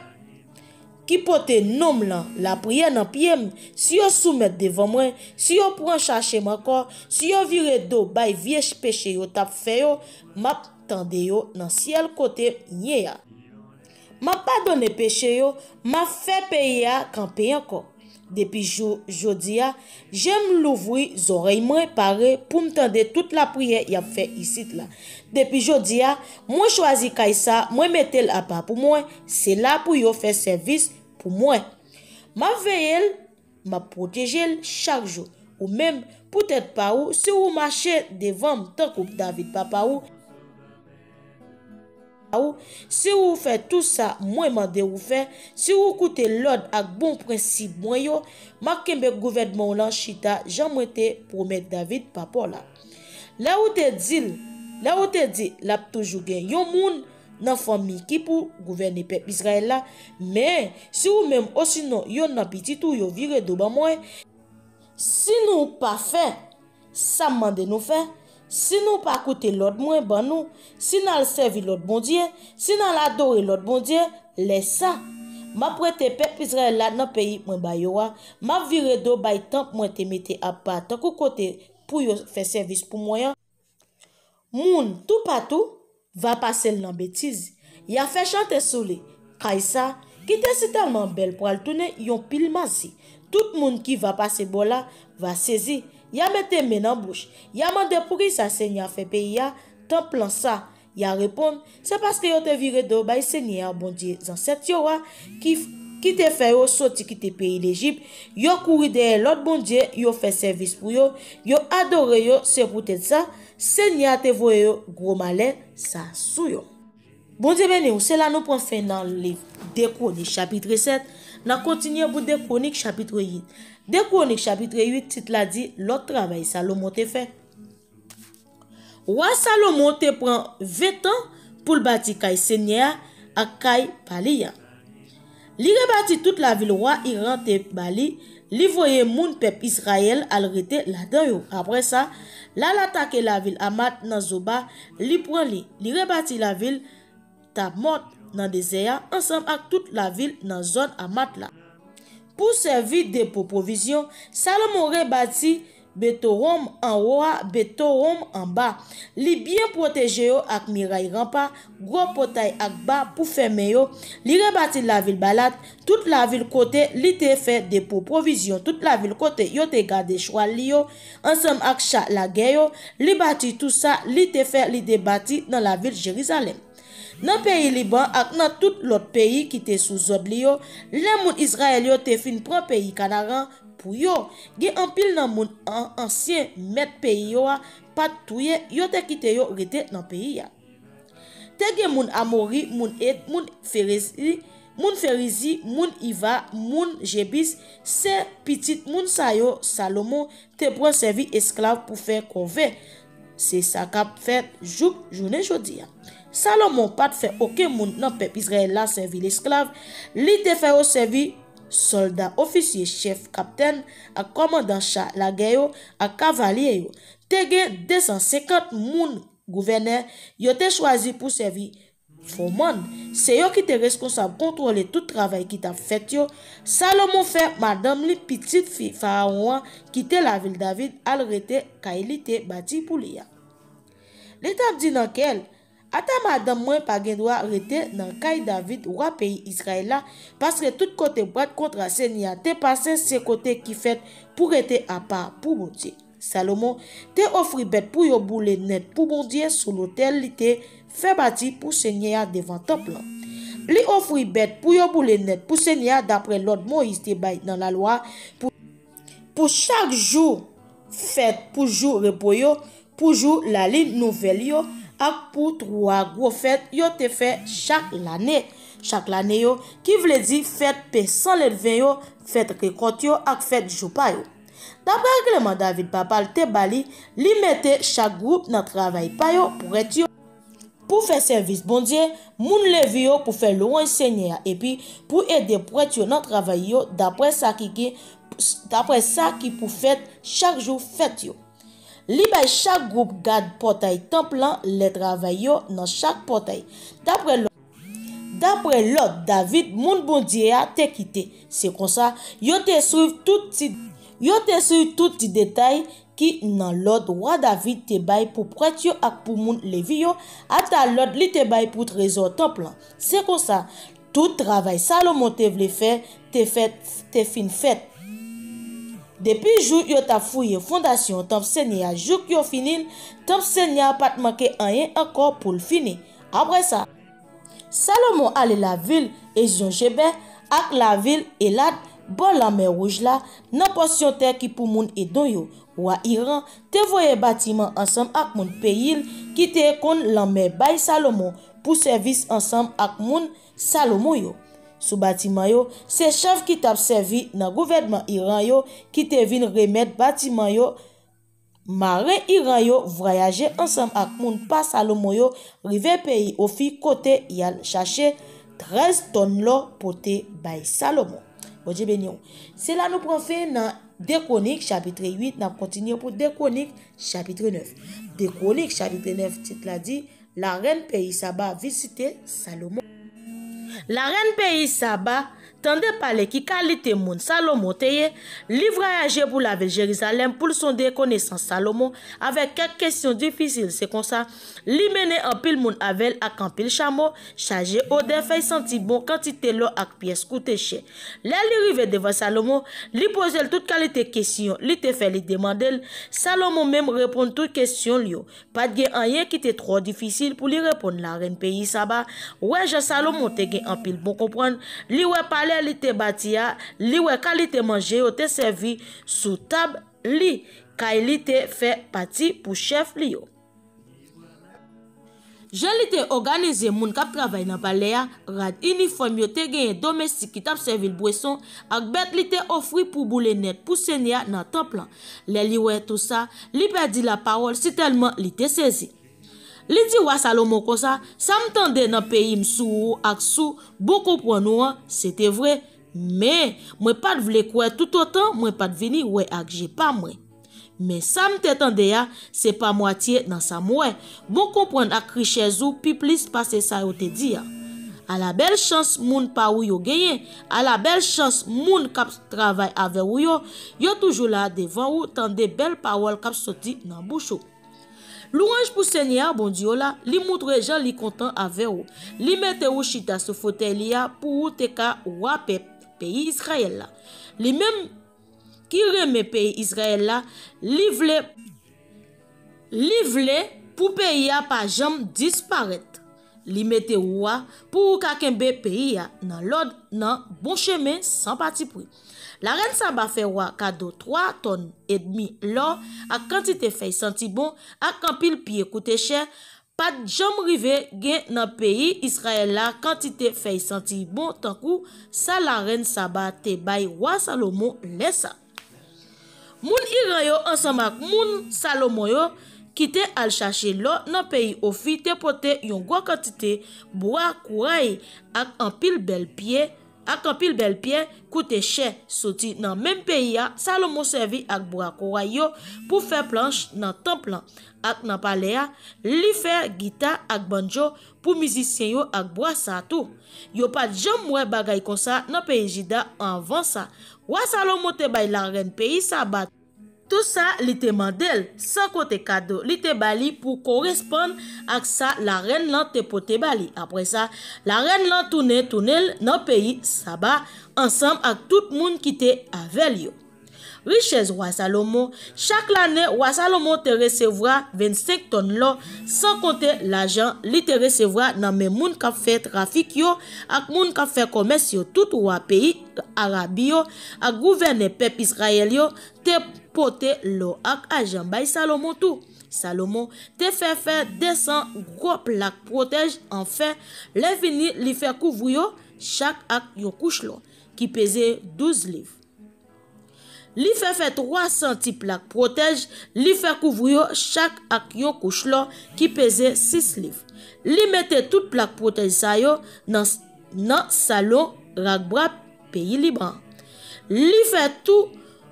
[SPEAKER 2] qui porte nom là, la prière dans pied, si yo soumet devant moi, si yo prend chercher encore, si yo vire dos bay vieux péché yo t'a fait yo, m'a tande yo dans ciel côté nye ya. M'a pardonné péché yo, m'a fait payer camper encore. Depuis jodi a, j'aime l'ouvrir oreilles moins paré pour m'tendre toute la prière y a fait ici là. Depuis jodi a, moi choisi Kaisa, moi mettel à part pour moi, c'est là pour yo faire service pour moi. M'a veille, m'a protéger chaque jour ou même peut-être pas ou si vous marchez devant tant que David papa ou si vous faites tout ça, moi mande vous faire, si vous écoutez l'ordre avec bon principe, moi yo, ma kembe gouvernement lan chita, j'en te promettre David papa là. Là où te dit, la toujours gen yon moun nan famille qui pour gouverner peuple Israël là, mais si vous même aussi non, yon nan petit tout yo vire do ba moi, si nous pas fait, ça mande nous faire. Si nous pas écouter l'autre moins bon nous, si nous servir l'autre bon Dieu, si nous adorer l'autre bon Dieu, laisse ça. M'a prêté peuple Israël là dans pays moi ba yo, m'a viré do bay temple moi te mette à part tant côté pour yo faire service pour moi. Moun tout partout va passer dans bêtise. Il a fait chanter soleil. Kaisa qui était si tellement belle pour aller tourner yon pile masi. Tout monde qui va passer bon là va saisir. Ya mette men en bouche. Ya mande pour qui ça Seigneur fait pays ya, tant plan ça. Ya répond, c'est parce que yo te viré de bay Seigneur bon Dieu ancêtre yo qui te fait yo sorti qui te pays d'Égypte, yo couru derrière l'autre bon Dieu, yo fait service pour yo adoré yo, c'est peut-être ça Seigneur te voye yo gros malin ça sou yo. Bon Dieu béni, c'est là nous prend fin dans le livre des Chroniques chapitre 7, n'a continuer pour des Chroniques chapitre 8. Des Chroniques chapitre 8 titre la dit l'autre travail Salomon te fait. Roi Salomon te prend 20 ans pour le bâtir kay Seigneur à kay Palia. Li rebâti toute la ville roi il rentre Bali, li voye moun peuple Israël al rete là-dedans yo. Après ça, là l'attaque la ville Amat dans Zoba, li prend li rebâti la ville Tabmot dans désert ensemble avec toute la ville dans zone Amat là. Pour servir de provisions, Salomon rebâti Betorom en haut, Betorom en bas. Li bien protégé yo ak miraille rempart, gros portail ak bas pour fermer yo. Li rebâti la ville Balat, toute la ville côté li te fait des provisions, toute la ville côté yo te gardé choix li yo ensemble ak chat la guerre yo. Li bâti tout ça, li te fait li débâti dans la ville Jérusalem. Dans le pays Liban ak dans tout l'autre pays qui te sous zod li yo, les moun Israël yo te fin prend pays Canaan pour yo. Gen en pile nan moun ancien met pays yo pas touye yo te kite yo rete dans pays ya. Te gen moun Amori, moun Et, moun Ferizi, moun Iva, moun Jebis, c'est petit moun sa yo Salomon te prend servi esclave pour faire convert. C'est ça qu'a fait journée jodi. Salomon pas fait aucun monde dans peuple Israël là servi l'esclave, li te fait au servi soldat, officier, chef, capitaine, à commandant chat la guerre, à cavalier yo. Te gen 250 moun gouverneur, yo te choisi pour servir Foreman. C'est yo qui te responsable contrôler tout travail qui t'a fait yo. Salomon fait madame li petite fille pharaon quitte la ville David al rete kaili te bâti pour li. L'étape dit dans quel ata madame moi pas gen droit rete dans kay David roi pays Israël là parce que tout côté boîte contre Seigneur te passé ce côté qui fait pour rete à part pour bon Dieu. Salomon te offri bête pour yo boule net pour bon Dieu sous l'autel li te fait bâti pour Seigneur devant temple. Li offri bête pour yo boule net pour Seigneur d'après l'ordre Moïse te bay dans la loi pour chaque jour fête pour jour repos yo pour jour la lune nouvelle yo ak pour 3 gros fêtes yo te fait chaque l'année yo qui veut dire fête paix sans levain yo fête récolte yo ak fête joupa yo. D'après règlement David papa te bali li mette chaque groupe dans travail pa yo pour être yo pour faire service bon Dieu moun levi yo pour faire louange Seigneur et puis pour aider pour être yo dans travail yo d'après ça qui pour fête chaque jour fête yo. Li bay chaque groupe garde portail temple les travail yo dans chaque portail. D'après l'autre, David, moun bon Dieu a te quitté. C'est comme ça, yo te suiv tout ti détail qui dans l'ordre roi David te bay pour prêtre yo ak pour moun levi yo, ata l'autre li te bay pour trésor temple. C'est comme ça, tout travail Salomon te vle faire, te fin fait. Depuis jour yo ta fouillé fondation temple Seigneur, jour yo fini, temple Seigneur pas manqué rien encore pour le finir. Après ça, Salomon allait la ville Ezion-Géber ak la ville Elad bon la mer rouge là nan portion terre qui pour moun Edom yo. Roi Iran te voye bâtiment ensemble ak moun pays qui te kon la mer bay Salomon pour service ensemble ak moun Salomon yo. Sous bâtiment yo, c'est chef qui t'a servi dans gouvernement Iran yo qui te vin remettre bâtiment yo. Marin Iran yo voyager ensemble ak moun pa Salomon yo rive pays au fi côté yal chercher 13 tonnes l'eau poté by Salomon. Bon Dieu béni. C'est là nous prend fin dans 2 Chroniques chapitre 8, n'a continuer pour 2 Chroniques chapitre 9. 2 Chroniques chapitre 9 titre la dit la reine pays Saba visiter Salomon. La reine pays Saba tendait parler qui qualité moun Salomon teye, li voyager pour la ville Jérusalem pour sonder connaissance Salomon avec quelques questions difficiles. C'est comme ça, li mene en pile moun avec ak en pile chameau, chargé odeur fait senti bon quantité l'eau ak pièce coûte cher. Là li rive devant Salomon, li pose toute qualité question, li te fait li demander, Salomon même répond toute question li yo. Pas de rien qui était trop difficile pour lui répondre. La reine pays Saba, ouais Jean Salomon te gen en pile bon comprendre, li ouais parler li te batia, li wè qualité manger ou te servi sous table li, kay li te fait parti pour chef li yo. Je li te organisé moun kap travail dans palais rad uniforme yo te gen domestique qui tap servi le boisson ak bet li te offri pour boule net pour seigneur dans temple. Le li wè tout ça, li perdi la parole si tellement li te saisi. Li di wa Salomon comme ça m'tende dans pays m'sou ak sou beaucoup pour nous, c'était vrai, mais moi pas vle quoi tout autant, moi pas venir ouais ak j'ai pas moi. Mais ça m'tende ya, c'est pas moitié dans sa moi. Bon comprendre ak richesse ou pi plus passer ça yo te dit ya. À la belle chance moun pa ou yo gagné, à la belle chance moun kap travail avec ou yo toujours là devant ou tande belle parole kap sorti dans bouche. Louange pour Seigneur, bon Dieu là, li montre gens li content avec ou. Li mette ou chita sur fauteuil liya pour ou te ka wape pays Israël là. Li même qui remet pays Israël là, li vle pour pays a pas jamais disparaître. Li mette ou pour ka kembe pays a dans l'ordre nan bon chemin sans parti pris. La reine Saba fait roi cadeau 3 tonnes et demi l'or à quantité fait senti bon à en pile pied coûté cher pas de jam rive gen dans pays Israël la quantité fait senti bon tant coup ça la reine Saba te bay roi Salomon laissa. Moun Iran yo ensemble ak moun Salomon yo quitte al chercher l'eau dans pays au fi te pote yon gros quantité bois courail ak en pile bel pied. Ak en pile bel pied coûte cher sorti dans même pays a Salomon servi ak bois corail yo pour faire planche dans temple ak dans palais a li faire guitare ak banjo pour musicien yo ak bois ça tout yo pas jam wè bagay comme ça dans pays Juda avant ça roi Salomon te bay la reine pays Saba. Tout ça, li te mandel, sans côté cadeau, li te bali pour correspondre à ça, la reine lan te pote bali. Après ça, la reine lan tourne dans pays Saba, ensemble avec tout le monde qui te avec yo. Richesse roi Salomon, chaque année, roi Salomon te recevra 25 tonnes l'or, sans compter l'argent, li te recevra dans mes moun kap fait trafic yo, ak moun kap fait commerce yo, tout roi pays arabi yo, ak gouverneur peuple Israël yo, te pote l'eau ak argent bay Salomon tout. Salomon te fait faire 200 gros plaques protège en fer, les fini li fait couvrir yo, chaque ak yon couche l'eau, qui pesait 12 livres. Li fait 300 plaques protège, li fait couvrir chaque ak yon couche l'eau, qui pesait 6 livres. Li mette toute plaque protège sa yo dans salon Ragbra pays Liban. Li fait tout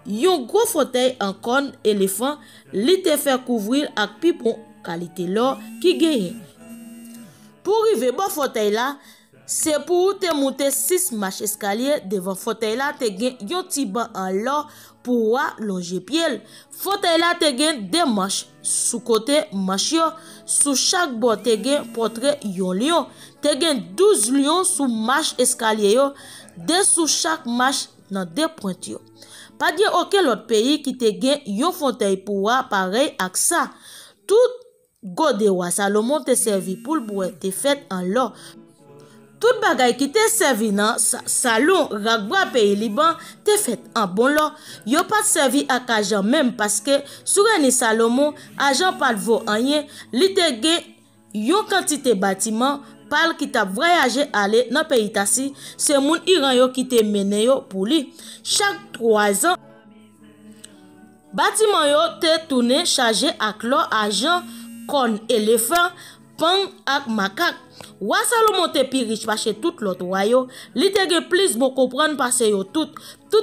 [SPEAKER 2] yon gros fauteuil en corne éléphant li te fait couvrir ak pi bon qualité l'or qui gagne. Pour arriver bon fauteuil là, c'est pour te monter 6 marches escalier devant fauteuil là te gen yon ti banc en l'or pour longer pied. Fauteuil là te gen deux manches sous côté manche yo, sous chaque bord te gen portrait yon lion. Te gen 12 lions sous marche escalier yo, deux sous chaque marche dans deux pointes yo. Pas de aucun autre pays qui te gen yon fauteuil pour pareil ak ça. Tout gode wa Salomon te servi pour le bois te fait en l'or. Tout bagay qui te servi dans salon ragbois pays Liban te fait en bon l'or. Yo pas servi à argent même parce que sur ni Salomon argent pas vaut rien. Li te gen yon quantité bâtiment pal qui t'a voyagé aller dans pays Tassi, c'est moun Iran yo qui te mené yo pour lui. Chaque 3 ans bâtiment yo te tourné chargé ak l'or, argent, corne éléphant, pan ak macaque. Wa Salomon te pi riche parce tout l'autre royaume, li te gen plus bon comprendre parce yo tout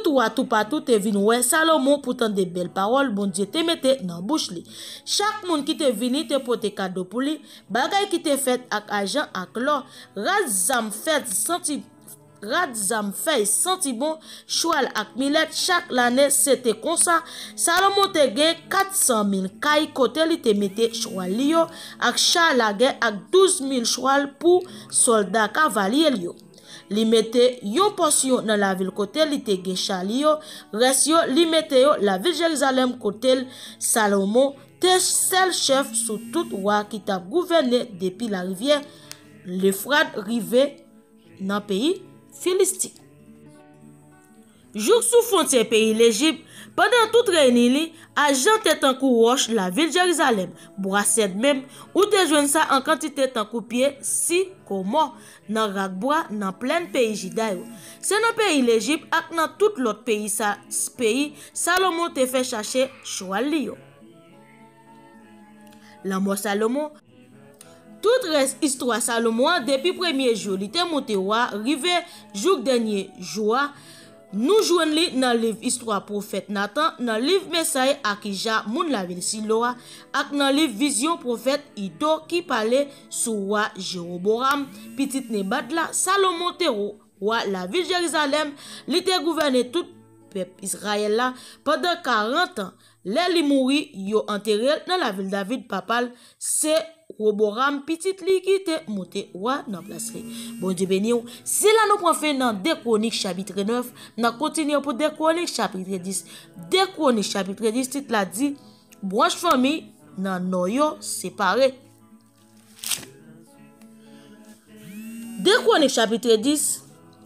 [SPEAKER 2] wa tout partout te vin ouais Salomon pourtant de belles paroles bon Dieu te mette dans bouche li. Chaque monde qui te vini te porte cadeau pour li, bagay qui te fait ak argent ak l'or, razam fait senti bon choual ak millet chaque l'année c'était comme ça. Salomon te gen 400 000 kay côté li te mette choual li yo ak char la guerre ak 12 000 choual pour soldats cavalier li yo. Li mette yon portion dans la ville côté li te gen char li yo, reste yo li mette yo la ville Jérusalem côté. Salomon te seul chef sous tout roi qui t'a gouverné depuis la rivière l'Euphrate rivé dans pays Philistin. Jouk sous frontière pays l'Égypte, pendant toute réunion, agent te tankou roche la ville Jérusalem, brasset même, ou te joine ça en quantité tankou pied, si comment, nan rakbois, nan plein pays Juda yo. C'est dans pays l'Égypte, ak nan tout l'autre pays Salomon te fait chercher choual li yo. L'amour Salomon, tout reste histoire Salomon depuis premier jour, il était monté roi, rivé jour dernier jour, nous jouons li dans livre histoire prophète Nathan, dans livre Messaï Akija moun la ville Siloa, ak dans livre vision prophète Ido qui parlait sur roi Jéroboam, petit Nebat la, Salomon te roi la ville Jérusalem, il était gouverné tout peuple Israël là pendant 40 ans. Les li mouri yo enterré dans la ville David papal, c'est Roboram petit li qui te monté roi dans place li. Bon Dieu béni ou. C'est là nous prenons fin dans 2 Chroniques chapitre 9, nous continuons pour 2 Chroniques chapitre 10. 2 Chroniques chapitre 10 titre la dit branche famille dans noyo séparé. 2 Chroniques chapitre 10.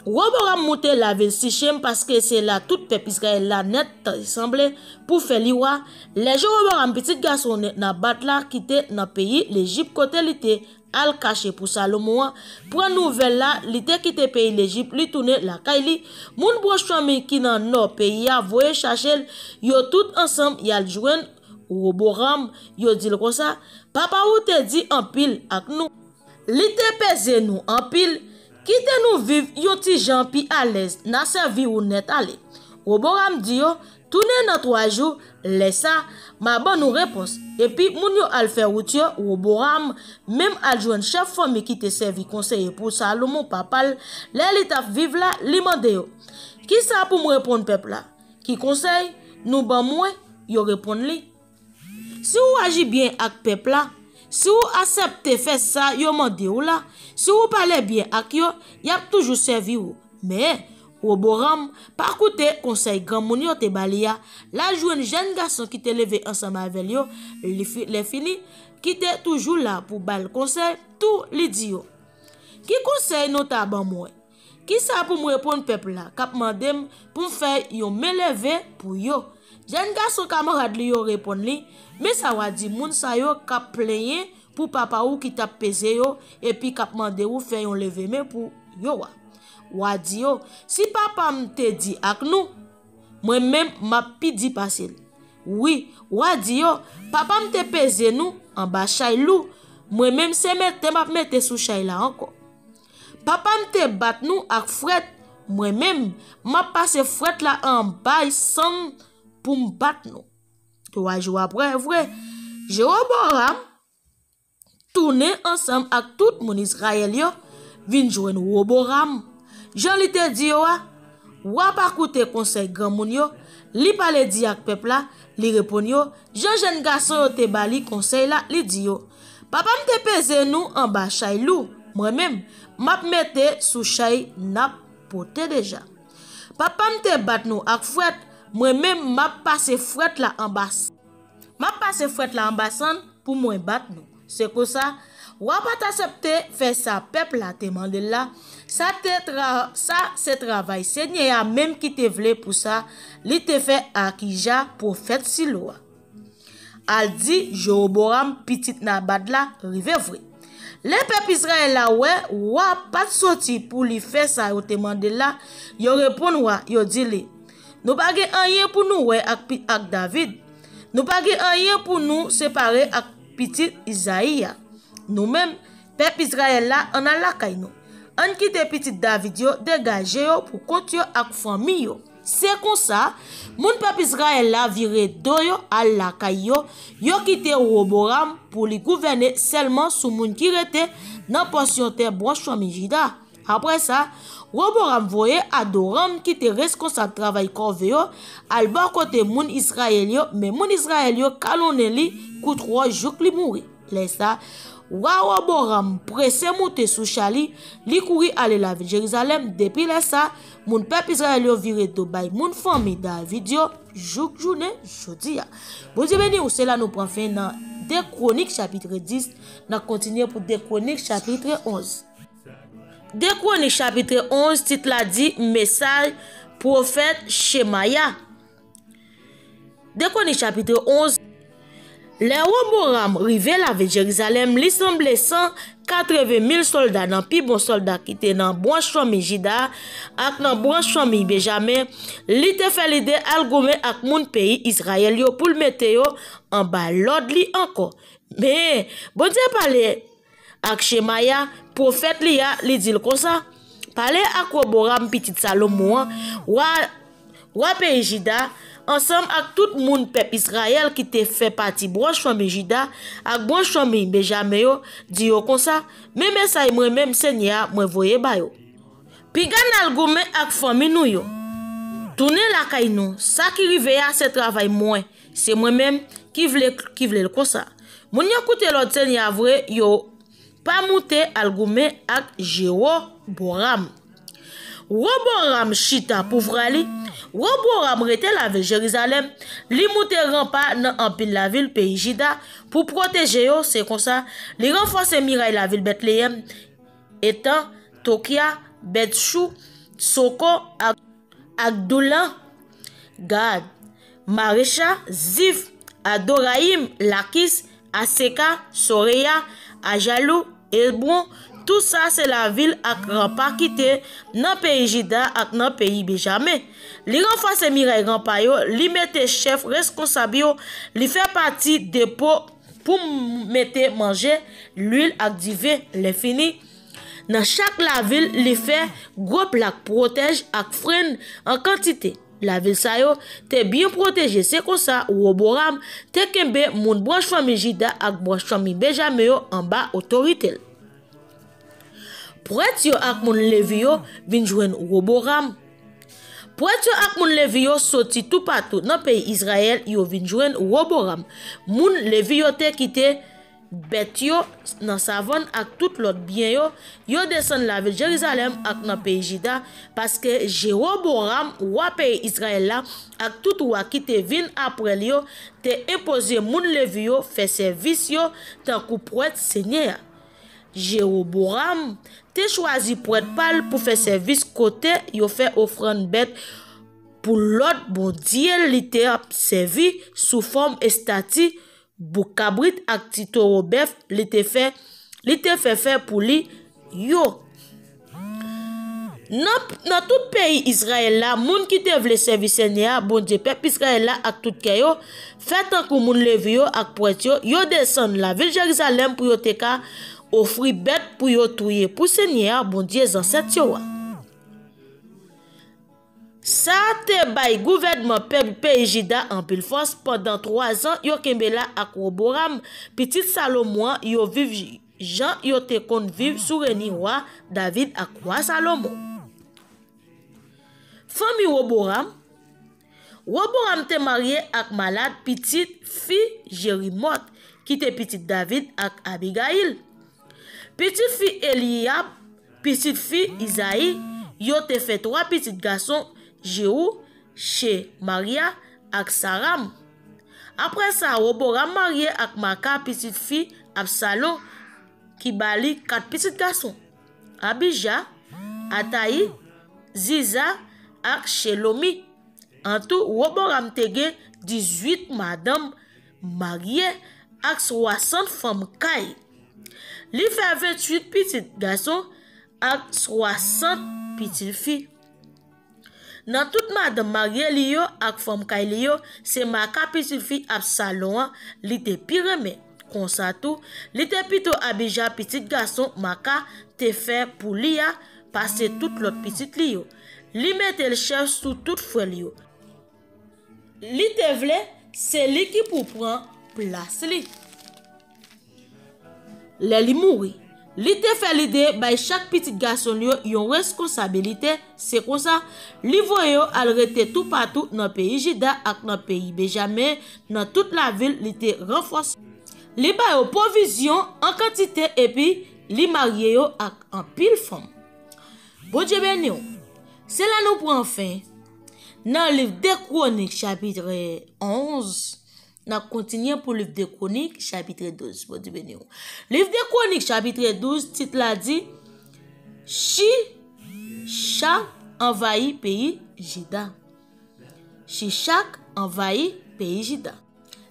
[SPEAKER 2] Roboram monte la ville Sichem parce que c'est là tout peuple Israël là net assemblé pour faire liwa. Les jours Roboram petit garçon net na bat là quitter dans pays l'Égypte côté l'été al caché pour Salomon. Pour nouvelle là l'été quitter pays l'Égypte li tourner la Kaili. Moun broche famille qui dans nord pays a voye chercher yo tout ensemble y a joindre Roboram yo dit comme ça papa ou te dit en pile ak nous. Li te pèse nous en pile. Quitte nous vivre yon ti jan pi à l'aise na servi ou net ale. Roboram di yo, tourne dans 3 jours, laisse ça, ma bonne nous réponse. Et puis moun yo al faire route yo, Roboram même al joindre chef famille qui te servi conseiller pour Salomon papal, les t'a vivre là, li mande yo. Qui ça pour me répondre peuple là? Qui conseille nous ban moins, yo répondre li. Si ou agit bien ak peuple là, si vous acceptez faire ça, yo mande ou là. Si vous parlez bien ak yo, y a toujours servi ou. Mais, Roboram, pas écouter conseil grand moun yo te balia, la jouen jeune garçon qui te levé ensemble avec yo, les fini, qui te toujours là pour bal conseil, tout li di yo. Qui conseil nou ta ban moi? Qui ça pour me répondre peuple là, kap mandem pour faire yon me lever pour yo. Jeune garçon camarade li yo répond li, mais ça va di moun sa yo kap plaigner pour papa ou qui t'a pesé yo et puis kap mande ou fait yon lever mais pour yo wa. Wa di yo, si papa m'te dit ak nous, moi même m'a pi di passer. Oui, wa di yo, papa m'te pesé nous en bas chaylou, moi même c'est m'a mette sous chay là encore. Papa m'te bat nous ak fret, moi même m'a passé fret là en bas sans pour me battre nous. 3 jours après, vrai, Jéroboam tourné ensemble avec tout mon Israël yo, vin joindre Roboram. Jean li te dit yo, wa pa koute conseil grand moun yo, li pale di ak peuple la, li répond yo, jeune garçon yo te bali conseil la, li di yo, papa m'te pese nous en bas chay lou, moi-même, m'a mette sous chay nap pote déjà. Papa m'te bat nous ak fouet, moi-même m'a passé fouet la en bas. M'a passé fouet la en bassan pour moi bat nous. C'est comme ça, ou pas accepter faire ça peuple la demande là, ça c'est travail Seigneur même qui te voulait pour ça, li te fait Akija prophète Silo. Al dit Jéroboam petit Nabad là rive vrai. Les peuple Israël là ouais, ou pas sorti pour lui faire ça ou demande là, yo répond wa, yo dit li, nous pas gen rien pour nous ouais ak David. Nous pas gen rien pour nous séparer ak petit Isaïe. Nous-mêmes, peuple Israël là, on a la kay nous. On quitte petit David yo, dégage yo pour compte yo ak famille yo. C'est comme ça, mon peuple Israël là viré do yo à la kay yo, yo quitte Roboram pour lui gouverner seulement sous moun qui rete dans portion terre branche famille Juda. Après ça, Roboram voye Adoram qui te responsable travail corvé yo, al ba côté moun Israël yo, mais moun Israël yo kalone li kou 3 jours li mouri. Laissa Roboram pressé monter sous Chali, li couri aller la ville Jérusalem depuis laissa moun peuple Israël yo viré do bay moun famille David yo journée jodi. Bon Dieu béni ou c'est là nous prend fin dans 2 Chroniques chapitre 10, n'a continuer pour 2 Chroniques chapitre 11. 2 Chroniques chapitre 11 titre la dit message prophète Shemaya. 2 Chroniques chapitre 11. Les Roboram rivé la ville Jérusalem, li semble 180 000 soldats dans pi bon soldat qui étaient dans branche famille Juda ak dans branche famille Benjamin, li te fait l'idée al gome ak moun pays Israël yo pour le mettre yo en bas l'ordre li encore. Mais bon Dieu parler ak Shemaya, prophète li dit comme ça, parler ak Roboram petit Salomon, wa pays Juda ensemble avec tout le monde peuple Israël qui te fait partie branche famille Juda ak branche famille Benjamin yo di yo comme ça même ça moi même Seigneur moi voye ba yo puis ganal gome ak famille nou yo tourner la kay nou ça qui rive a c'est travail moi c'est moi même qui vle comme ça moun yo koute l'autre Seigneur vrai yo pas monter al gome ak Jéroboam. Roboram chita pour vrali, Roboram rete la ville Jérusalem, li monte rempart dans en pile la ville pays Juda pour protéger yo, c'est comme ça, li renforce muraille la ville Bethléem, étant Tokia, Bethchou, Soko, Agdoulan, Gad, Marécha, Zif, Adoraïm, Lakis, Aseka, Soreya, Ajalou, Elbron. Tout ça c'est la ville ak rempart qui te dans pays Juda ak dans pays Benjamin. Li renforce muraille rempart yo, li mette chef responsable yo, li fait partie dépôt pour mettre manger, l'huile ak divé, les fini. Dans chaque la ville, li fait gros plaque protège ak freine en quantité. La ville sa yo te bien protégée, c'est comme ça Roboram te kembe moun branche famille Juda ak branche famille Benjamin yo en bas autorité. Prêtre yo ak moun Levi yo vin jouen Roboram. Prêtre yo ak moun Levi yo sorti tout partout dans pays Israël yo vin jouen Roboram. Moun Levi yo te kite bet yo dans savane ak tout l'autre bien yo descend la ville Jérusalem ak dans pays Juda parce que Jéroboam roi pays Israël là ak tout roi qui te vin après yo te imposé moun Levi yo fait service yo tant que prêtre Seigneur. Jéroboam te choisi prêtre pal pour faire service côté yo fait offrande bête pour l'autre bon Dieu li te servi sous forme statue bou cabrit ak titoro bœuf li te fait faire pour lui yo. Dans tout pays Israël là, moun qui te vle service Seigneur, bon Dieu peuple Israël là ak tout kay yo, fait tant que moun Levi yo ak prêtre yo descend la ville Jérusalem pour yo te ka offrir bête pour yo touyer pour Seigneur bon Dieu ancêtre yo. Ça te bay gouvernement pays Juda en pile force pendant 3 ans yo kembe la ak Roboram petit Salomon yo viv Jean yo te kon viv sous reni roi David ak roi Salomon. Famille Roboram te marié ak malade petite fille Jérimot qui te petite David ak Abigail. Petite fille Eliab, petite fille Isaïe, yo te fait 3 petits garçons Jéhu, chez Maria ak Saram. Après ça, Roboram marié ak Maka petite fille Absalom qui bali 4 petits garçons. Abijah, Ataï, Ziza ak Shelomi. En tout, Roboram te gen 18 madame mariées ak 60 femmes kay. Li fait 28 petits garçons ak 60 petites filles. Dans toute madame mariée li yo ak femme kay li yo, c'est Maka petite fille Absalom li te pireme. Comme ça tout, li te plutôt Abijah petit garçon Maka te fait pour li a passer toute l'autre petite li yo. Li mette le chef sous toute frère li yo. Li te vle, c'est li qui pour prendre place li. Li mouri. Li te fait l'idée by chaque petit garçon yo yon responsabilité, c'est comme ça li voyo al rete tout partout dans pays Juda ak dans pays Benjamin, dans toute la ville li te renforce. Li ba yo provision en quantité et puis li marié yo ak en pile femme. Bon Dieu béni. C'est là nous prend fin. Dans le livre des Chroniques chapitre 11, nous continuons pour le livre des Chroniques chapitre 12. Bon Dieu béni. Livre des Chroniques chapitre 12, titre là dit Shishak envahit pays Juda. Shishak envahit pays Juda.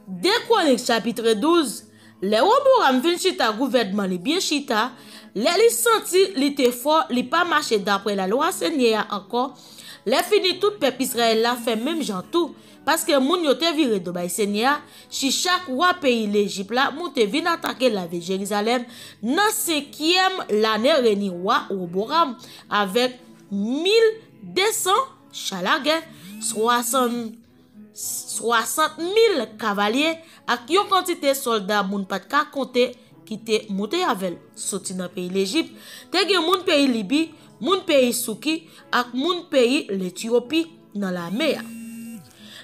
[SPEAKER 2] Des Chroniques chapitre 12, les Roboram vin chita gouvernement li bien chita, les li senti li te fort, li pas marché d'après la loi Seigneur encore, les fini tout peuple Israël la fait même gens tout, parce que moun yo te viré de bay Seigneur, Shishak roi pays l'Égypte la, moun te vin attaquer la ville Jérusalem, dans 5e l'année reni roi Roboram, avec 1200 chalagè, 60 000 cavaliers ak yon quantité soldats moun pat ka compter qui te monté avec sorti dans pays l'Égypte te gen moun pays Libye, moun pays Souki ak moun pays l'Éthiopie dans la mer.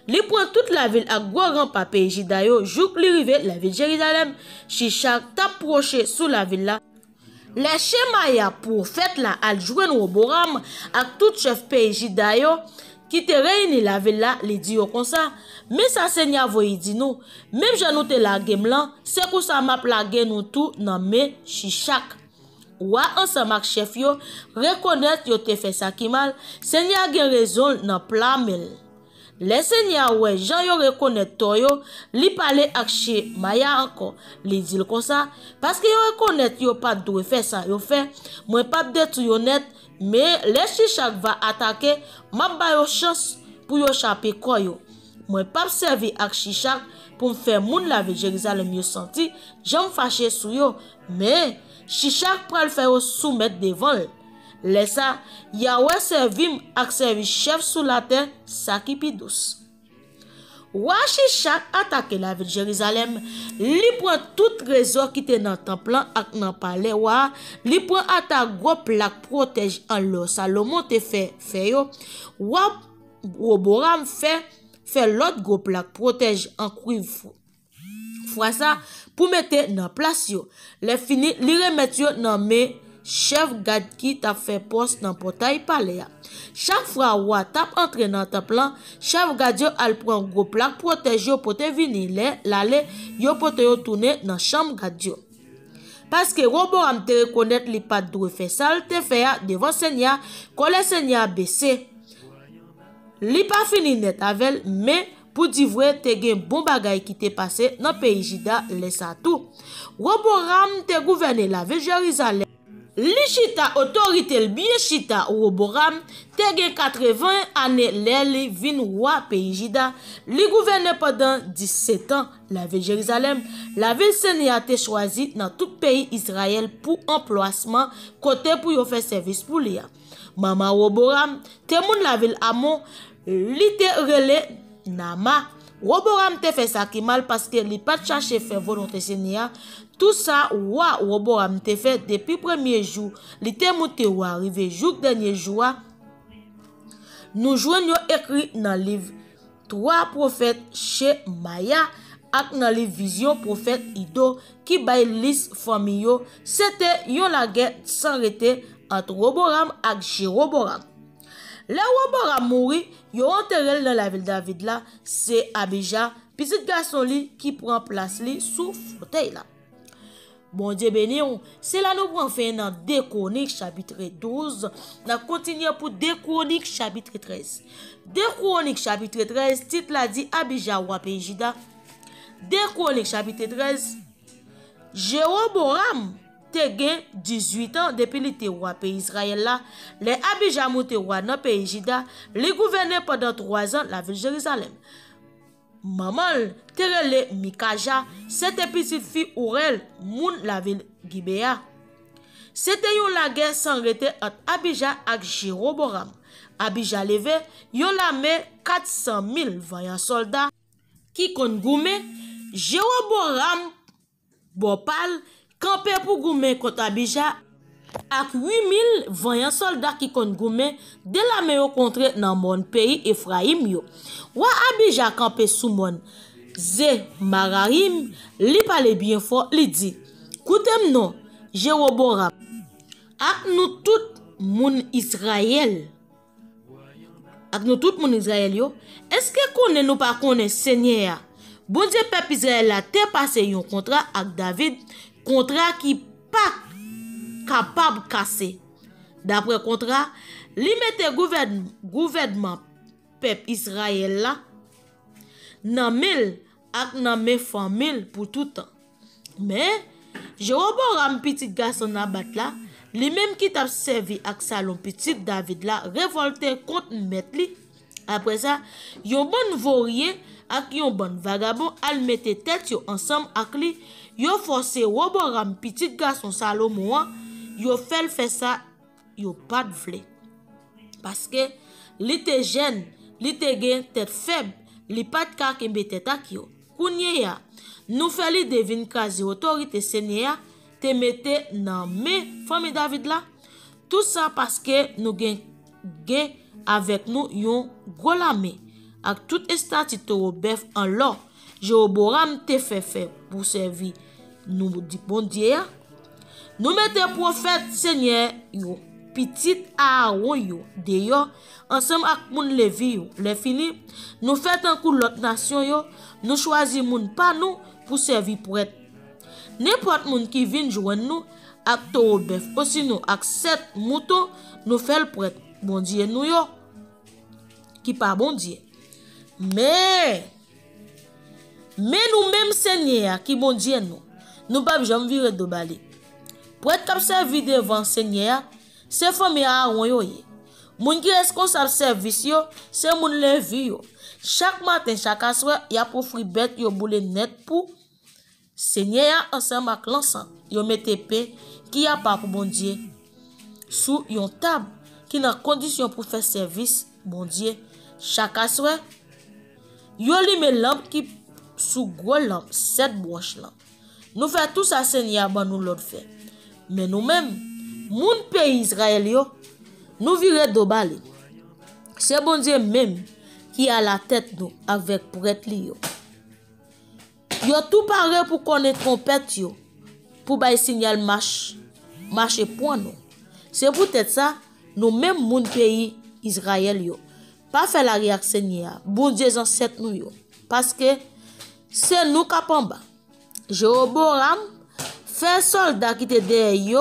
[SPEAKER 2] Li prend toute la ville ak gros rempart pays Juda yo, jouk li rive la ville Jérusalem, Shishak t'approché sous la ville là. Les Shemaya prophète là al jouen Roboram ak tout chef pays Juda yo qui te réuni la ville là, les dit comme ça. Mais ça Seigneur voye dit nous, même je nous te la game là, c'est pour ça m'a plagué nous tout dans mes Shishak. Ou ensemble avec chef yo, reconnaître yo te fait ça qui mal, Seigneur gen raison dans plan mel. Les Seigneur ouais, Jean yo reconnaître to yo, li parler ak chez Maya encore, li dit comme ça, parce que yo reconnaître yo pas doit faire ça, yo fait, moi pas détruire net. Mais les Shishak va attaquer, m'a ba yo chance pour yo chaper quoi yo. Moi pas servi ak Shishak pour me faire moun la ville Jérusalem yo senti, j'aime fâché sou yo, mais Shishak pral faire yo soumettre devant. Laisse ça, Yahweh servim ak servi chef sous la terre, ça qui pi douce. Roi Shishak attaque la ville Jérusalem, li prend tout trésor qui était dans le temple ak dans palais wa, li prend attaque gros plaque protège en l'eau. Salomon te fait yo. Roi Roboram fait l'autre gros plaque protège en cuivre. Fois ça pour mettre dans place yo. Les fini li remettre yo dans mes chef garde qui t'a fait poste dans portail palais. Chaque fois roi tap entré dans temple, chef garde yo al prend gros plaque protège yo pour te venir l'aller yo pour te retourner dans chambre garde yo. Parce que Roboram te reconnaître li pas doit faire ça, te faire devant Seigneur, quand le Seigneur baissé. Li pas fini net avec mais pour dire vrai te gen bon bagay qui te passé dans pays Juda laisse tout. Roboram te gouverner la ville Jérusalem. Li chita autorité le bien chita Roboram te gen 80 années li vin roi pays Juda. Li gouverne pendant 17 ans la ville Jérusalem. La ville Seigneur te choisi dans tout pays Israël pour emplacement côté pour yo faire service pour lui. Maman Roboram, te moun la ville Amon, li te rele Nama. Roboram te fait ça qui mal parce que li pas chercher faire volonté Seigneur. Tout ça, roi Roboram te fait depuis premier jour. Li te monté ou arrivé jour dernier jour. Nous joignons écrit dans le livre 3 prophètes chez Maya ak dans le vision prophète Ido qui bay liste famille yo. C'était yon la guerre sans arrêter entre Roboram ak Jéroboam. Le Roboram mouri, yo enterré dans la ville David là, c'est Abijah, petit garçon li qui prend place li sous fauteuil là. Bon Dieu béni, c'est là nous prenons fin dans 2 Chroniques chapitre 12. Nous continuons pour 2 Chroniques chapitre 13. 2 Chroniques chapitre 13, titre là dit Abijah roi pays Juda. 2 Chroniques chapitre 13, Jéroboam te gen 18 ans depuis li te roi pays Israël là. Les Abijah monte roi dans pays Juda, li gouvernait pendant 3 ans la ville Jérusalem. Maman terele Mikaja, c'était petite fille Ourel, moun la ville Gibea. C'était yon la guerre sans arrêter entre Abijah et Jéroboam. Abijah levé, yon la met 400 000 vaillants soldats qui kon goume. Jéroboam bopal campé pour goume contre Abijah avec 8000 vaillants soldats qui kon goume de la meilleure contre dans mon pays Ephraim yo. Wa Abijah campé sous mon Zé Mararim, li parle bien fort, li dit, "Koutem non, Jéroboam, ak nous tout moun Israël. Ak nous tout moun Israël yo, est-ce que connaît nous pas connaît Seigneur? Bon Dieu peuple Israël a te passé un contrat avec David, contrat qui pas capable casser. D'après contrat, li mette gouvernement peuple Israël là nan mille ak nan me famille pour tout temps. Mais Jéroboam petit garçon nabat là, li même qui t'a servi ak Salom petit David là, révolté contre maître li. Après ça, yon bon vaurien ak yon bon vagabond al mette tête yo ensemble ak li, yo forcé Roboam petit garçon Salomon, yo fait ça, yo pas de vle. Parce que li te jeune, li te gen tête faible, li pat ka kembe tête ak yo. Kounye ya, nous fait li devine quasi autorité Seigneur te mette nan me famille David là. Tout ça parce que nous gen avec nous yon gros lame ak tout estati toro bœuf en l'or. Jéroboam te fait pour servir nous dit bon Dieu. Nous mettons prophète Seigneur yo petit Aaron yo d'ailleurs ensemble avec moun Lévi yo. Les fini nous fait un coup l'autre nation yo, nous choisi moun pas nous pour servir pour être n'importe moun qui vient joindre nous ak toro bœuf aussi nous ak 7 moutons nous fait le prêtre bon Dieu nous yo qui pas bon Dieu. Mais nous même Seigneur qui bon Dieu nous pas jamais virer de balé. Pour être cap servi devant Seigneur, c'est famille Aaron yo ye. Moun qui responsable service yo, c'est moun Lévi yo. Chaque matin, chaque soir, y a pour fri bête yo boule net pour Seigneur ensemble avec l'ensemble. Yo mette pain qui a pas pour bon Dieu sous yon table qui dans condition pour faire service bon Dieu. Chaque soir, yo li met lampe qui sous gros lampe 7 branches lampe. Nous fait tout ça Seigneur ban nous l'autre fait. Mais nous-mêmes, moun pays Israël yo, nous virer de balé. C'est bon Dieu même qui a la tête nous avec prêtre li yo. Yo tout paré pour connaître trompette yo, pour bay signal marche point nous. C'est peut-être ça, nous même moun pays Israël yo, pas faire la réaction Seigneur. Bon Dieu ancêtre nous yo, parce que c'est nous qui en bas. Jéroboam fait soldat qui te derrière yo,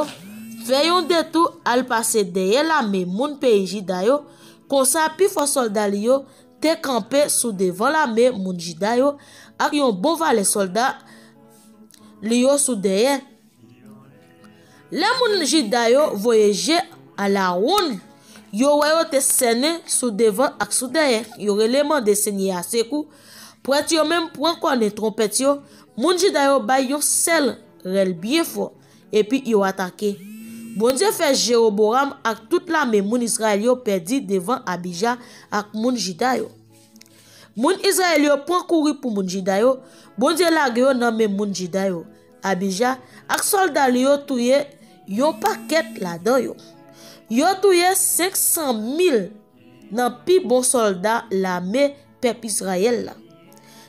[SPEAKER 2] fait yon détour al passer derrière la mais moun pays Juda yo, comme ça pi fo soldat yo te campé sous devant la mais moun Juda yo ak yon bon valet soldat li yo sous derrière. Les moun Juda yo voyager à la ronde, yo wayo te sene sous devant ak sous derrière, yo relement de Seigneur sekou, pour être yo même prend connaître trompette yo, moun Juda yo bay yon sel rel bien fort et puis yo attaqué. Bon Dieu fait Jéroboam ak toute la moun Israël yo perdu devant Abija ak moun Juda yo. Moun Israël yo prend courir pour moun Juda yo. Bon Dieu la yo nan men moun Juda yo. Abija ak soldat yo touye yon paquet là-dedans yo. Yo touye 500,000 nan pi bon soldat l'armée peuple Israël là.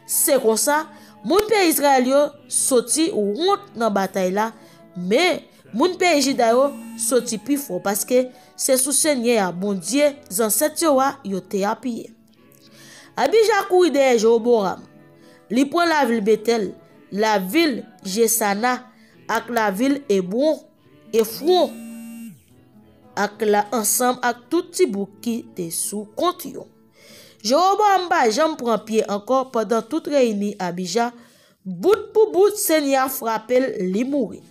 [SPEAKER 2] C'est comme ça, moun pays Israël yo sorti honte dans bataille là, mais moun pays Juda yo sorti plus fort parce que c'est sous Seigneur bon Dieu ancêtre yo te appuyé. Abija couri derrière Jéroboam. Li prend la ville Bethel, la ville Jesana ak la ville Hébron et Fron ak la ensemble ak tout ti bou qui te sous compte yo. Jéroboam ba jam prend pied encore pendant toute réunie Abija, bout pour bout Seigneur frappel li mouri.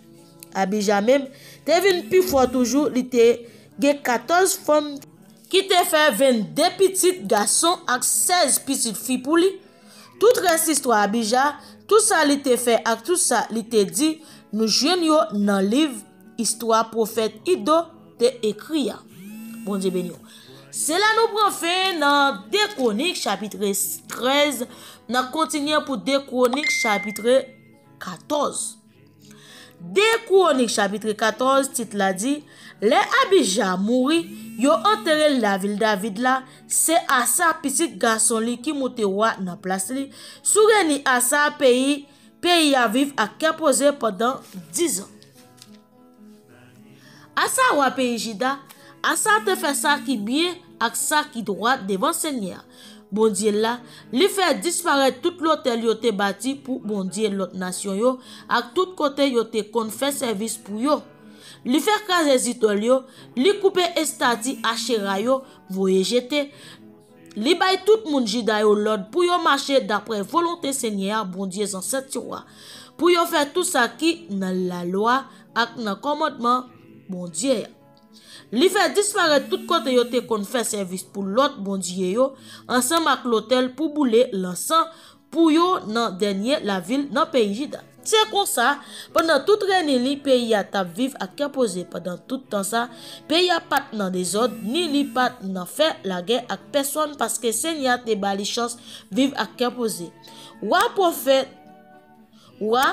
[SPEAKER 2] Abija même te vin plus fort toujours, li te gen 14 femmes qui te fait 22 petits garçons ak 16 petites filles pour lui. Toute reste histoire Abija, tout ça li te fait ak tout ça li te dit, nous joignons yo dans livre histoire prophète Ido te écrit. Bon Dieu béni. C'est là nous prenons fin dans 2 Chroniques chapitre 13, nous continuons pour 2 Chroniques chapitre 14. 2 Chroniques chapitre 14 titre la dit les Abija mouri, yo enterré la ville David là, c'est Asa petit garçon li qui monte roi dans place li. Soureni Asa pays à vivre à Keposé pendant 10 ans. Asa roi pays Juda, Asa te fait ça qui bien ak ça qui droit devant Seigneur. Bon Dieu là, li fait disparaître tout l'hôtel yo te bâti pour bon Dieu l'autre nation yo, ak tout côté yo te kon fait service pour yo. Li fait craser zitol yo, li coupe estati Ashera yo, voye jeter. Li bay tout moun Juda yo l'ordre pour yo marcher d'après volonté Seigneur, bon Dieu ancêtre roi. Pour yo faire tout ça qui dans la loi ak dans commandement bon Dieu. Li fait disparaître tout côté yo te kon fait service pour l'autre bon Dieu yo, ensemble avec l'hôtel pour bouler l'encens pour yo nan dernier la ville dans pays Juda. C'est comme ça, pendant toute réunion, pays a tap vivre à Keposé. Pendant tout temps ça, pays a pas dans des ordres, ni li pas nan fait la guerre avec personne parce que Seigneur te bali chance vivre à Keposé. Wa prophète, wa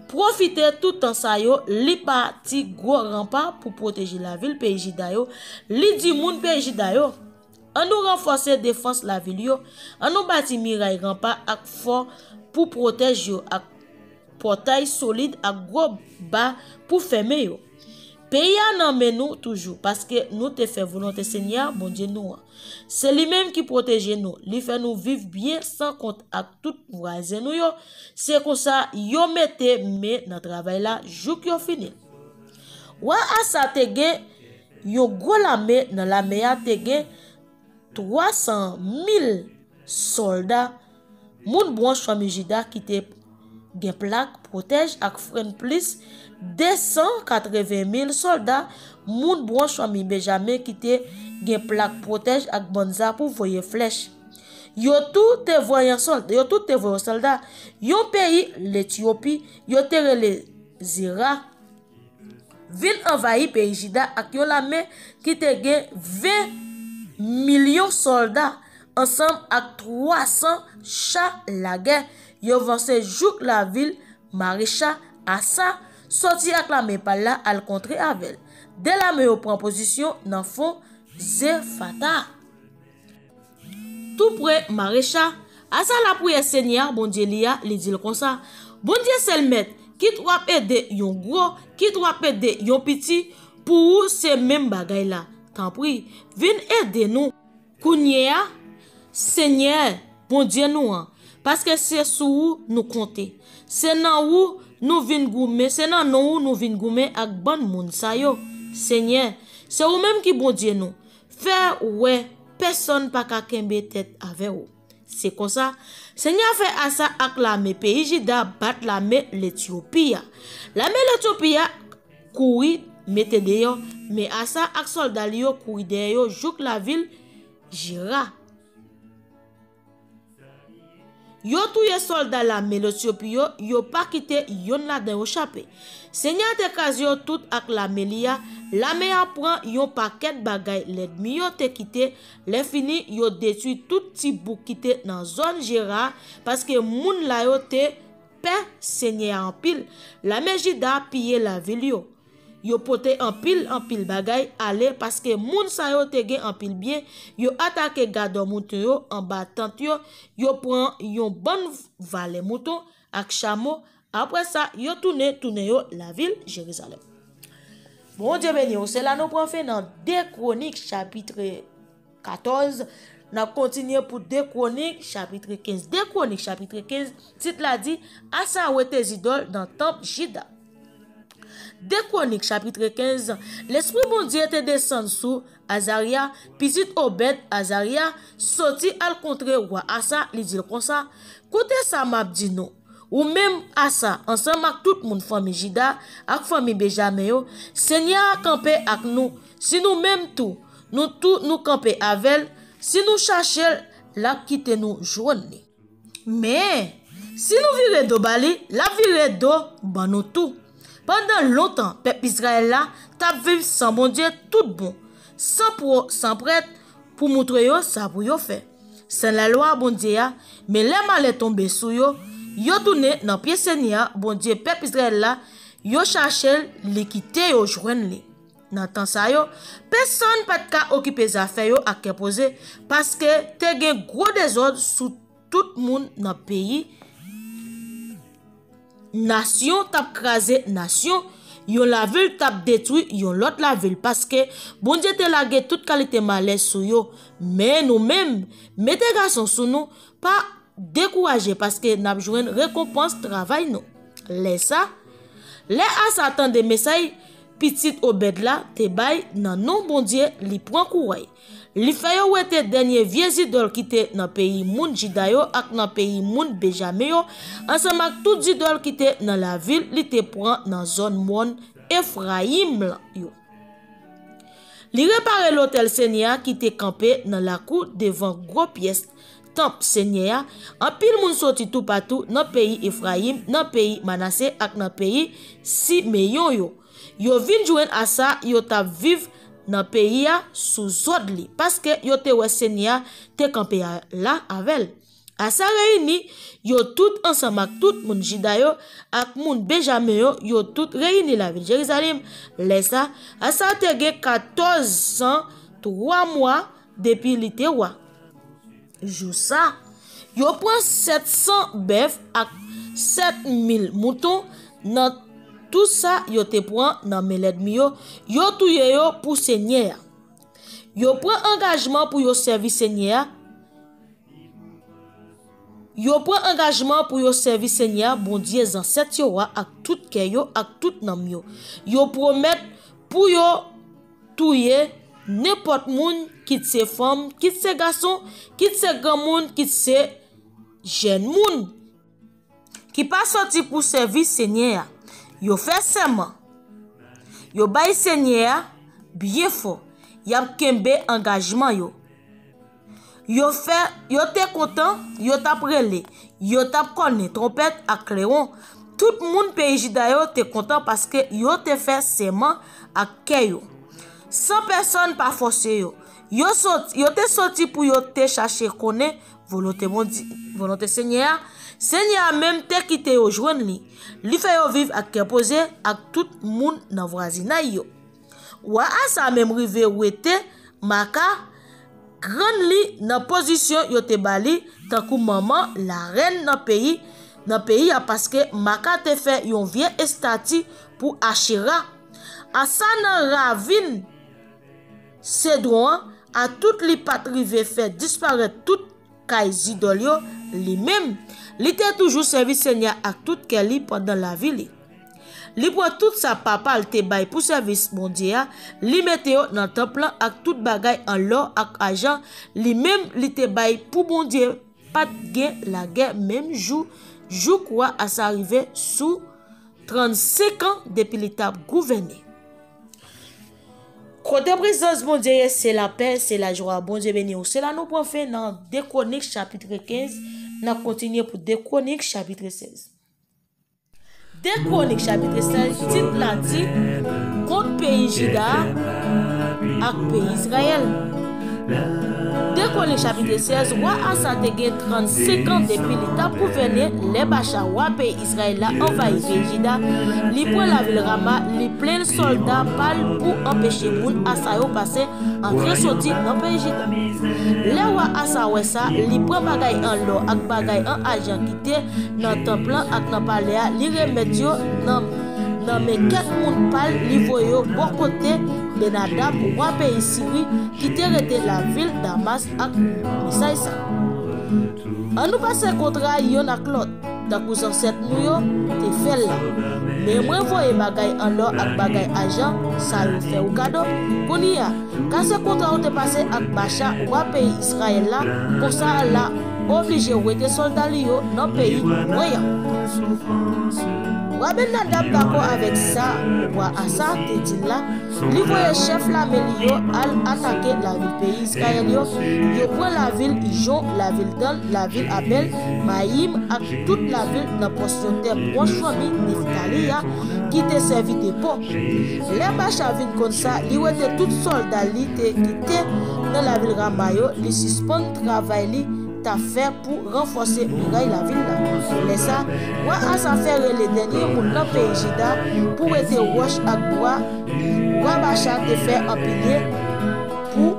[SPEAKER 2] profiter tout temps ça yo, li parti gros rempart pour protéger la ville pays Juda yo, li di moun pays Juda yo. On nous renforcer défense la ville yo, on nous bâti muraille rempart ak fort pour protéger yo ak portail solide à gros bas pour fermer yo. Pays nan men nous toujours parce que nous te fait volonté Seigneur bon Dieu nous. C'est lui-même qui protège nous, lui fait nous vivre bien sans compte avec tout voisin nous yo. C'est comme ça yo mette mais dans travail là jouk yo fini. Wa Asa te gen yo gros l'armée dans l'armée a te gen 300,000 soldats moun branche famille Juda qui te gen plaque protège ak frein plus 280,000 soldats moun branche famille Benjamin qui te gen plaque protège ak bonza pour voyer flèche. Yo tout te voyant soldat, yon pays l'Éthiopie yo te rele Zira vin envahi pays Juda ak yon l'armée qui te gen 20 millions soldats ensemble ak 300 chars la guerre. Yo vancé jouk la ville maréchal Asa sorti acclamé par là al contre Avel. Dès la me prend position dans fond Zephata. Tout près maréchal Asa la prière Seigneur bon Dieu li dit comme ça. Bon Dieu c'est le maître qui doit aider yon gros, qui doit aider yon petit pour ces mêmes bagay là. Tant pis, vin aider nous. Kounya Seigneur bon Dieu nous parce que c'est sous nous compter. C'est nan où nous vinn goumer, c'est nan où nous vinn goumer ak bon moun sa yo. Seigneur, c'est ou même qui bon Dieu nous. Faire ouais, personne pas ka kembe tête avec ou. C'est comme ça. Seigneur fait à ça acclamer pays Juda bat l'armée l'Éthiopie. L'armée l'Éthiopie couri mette dehors, mais à ça ak soldat yo couri dehors jouk la ville Jira. Yo touye soldat la l'Éthiopie yo pas quitté yon la den échappé. Seigneur te kazi yo tout ak la melia, la me prend yon paquet bagay l'ennemi yo te quitté, les fini yo détruit tout ti bouk quitté dans zone Gérard parce que moun la yo te pe Seigneur en pile. La Mejida pillé la ville yo. Yo pote en pile bagay ale parce que moun sa yo te gen en pile bien, yo attaque gado mouton yo en battant yo prend yon bonne valet mouton ak chameau. Après ça, yo tourne yo la ville Jérusalem. Bon Dieu béni, c'est là nous prenons fait dans 2 Chroniques chapitre 14. Nous continuons pour 2 Chroniques chapitre 15. 2 Chroniques chapitre 15, titre la dit Asa ou tes idoles dans le temple Jida. 2 Chroniques chapitre 15, l'esprit bon Dieu te descend sous Azaria, petit Obed Azaria, sorti al contre roi Asa, li dit comme ça, côté ça m'a dit non. Ou même Asa, ensemble avec tout le monde famille Jida, avec famille Benjamin yo, Seigneur a campé avec nous. Si nous même tout nous camper avec, si nous chercher la quitter nous joindre. Mais si nous virer do bali, la virer do ban nous tout. Pendant longtemps, peuple Israël là, t'a vivre sans bon Dieu tout bon, sans prêtre pour montrer yo ça pour yo faire. C'est la loi bon Dieu, mais les mal tombé sous yo tourné dans pied Seigneur, bon Dieu peuple Israël là, yo chercher l'équité yo joindre li. Dans temps ça yo, personne pas de occuper les affaires yo à que poser parce que te gen gros désordre sous tout monde dans pays. Nation tap krasé nation, yon la ville tap détruit yon l'autre la ville parce que bon Dieu te lage toute qualité malaise sou yo, mais nous même mettez garçon sous nous pas décourager parce que n'a joine récompense travail nous. Les Asa attend des messages petit Obed là te bay nan non bon Dieu li prend courage. Li fè yo wete dernier vieux idole qui te dans pays moun Jida yo ak dans pays moun Benjamin yo, ensemble ak tout idole qui te dans la ville li te prend dans zone moun Ephraim yo. Li réparer l'hôtel Seigneur qui te campé dans la cour devant gros pièce temple Seigneur, en pile moun sorti tout partout dans pays Ephraim, dans pays Manassé ak dans pays Simeon yo. Yo vin joindre à ça, yo t'a vive dans pays sous ordre parce que yo te wè Seigneur te campé là avec. À ça réuni, yo tout ensemble avec tout moun Jida yo ak moun Benjamin yo tout réuni la ville Jérusalem. Laissa à ça te gen 14 ans 3 mois depuis li te roi. Jou ça, yo prend 700 bœufs ak 7000 moutons dans tout ça yo te prend dans l'ennemi yo touye yo pour Seigneur. Yo prend engagement pour yo servir Seigneur. Yo prend engagement pour yo servir Seigneur bon Dieu ancêtre yo ak tout cœur yo ak tout nam yo. Yo promet pour yo touye n'importe moun quitte ses femmes, quitte ses garçons, quitte ses grand moun, quitte ses jeune moun qui pas sorti pour servir Seigneur. Yo fait serment. Yo bay Seigneur bien fort. Yap kembe engagement yo. Yo te content, yo tap relé. Yo tap konne trompette ak clairon. Tout moun pays Jida yo te content parce que yo te fait serment ak kè yo. Sans personne pas forcer yo. Yo te sorti pour yo te chercher connaît volonté Seigneur. Seigneur même te quitté yo joindre li fait yo vivre ak cœur posé ak tout moun nan voisinage yo. Wa Asa même rive wete maka grand li nan position yo te bali tant kou maman la reine nan pays parce que maka te fait yon vieux statue pour Ashera. Asa nan ravine Cédron a tout li pat rive fait disparaître tout kay idole yo li même. Li te toujours servi Seigneur ak tout keli pendant la vie. Li prend tout sa papa al te bay pour service bon Dieu, li mette yo dans temple ak tout bagay en l'or ak argent, li même li te bay pour bon Dieu, pas gen la guerre même jour quoi à s'arriver sous 35 ans depuis l'état gouverné. Côté présence bon Dieu, c'est la paix, c'est la joie, bon Dieu béni. C'est là nous prenons fait dans 2 Chroniques chapitre 15. n'a continué pour 2 Chroniques chapitre 16. 2 Chroniques chapitre 16 titre là dit contre pays Juda et pays Israël. 2 Chroniques chapitre 16, roi Asa te gen 35 ans depuis l'état pour venir les Bacha roi pays Israël là envahi pays Juda, li prend la ville Rama, li plein soldats pal pour empêcher moun Asa yo passer entrer sortir dans pays Juda. Le roi Asa ouais ça, li prend bagay en l'or ak bagay en argent qui te dans temple ak dans palais, li remet yo dans mais quelques moun pal li voyo bon côté Benadab roi pays Syrie qui te rete la ville Damas ak Misaïsa. En nous passe contrat yon ak l'autre dans cause ancêtre nous yo te fait là. Mais moi voye bagay en l'or ak bagay argent ça yo fait ou cadeau. Kounia quand ce contrat te passé ak Bacha roi pays Israël là pour ça là obligé rete soldat li yo dans pays moyen. Roi Benadab d'accord avec ça, roi Asa te dit là, li voye chef la melio al attaquer la ville pays Israël yo prend la ville Ijon, la ville Dan, la ville Abel, Maïm ak toute la ville dans portion terre proche famille Neftali qui te servi de pont. Les Bacha vin comme ça, li wete tout soldat li te quitté dans la ville Ramayo, li suspend travail li t'a fait pour renforcer muraille la ville là. Mais ça, roi Asa fait les derniers pour le pays Juda pour être roche ak bois. Roi Bacha te fait empiler pour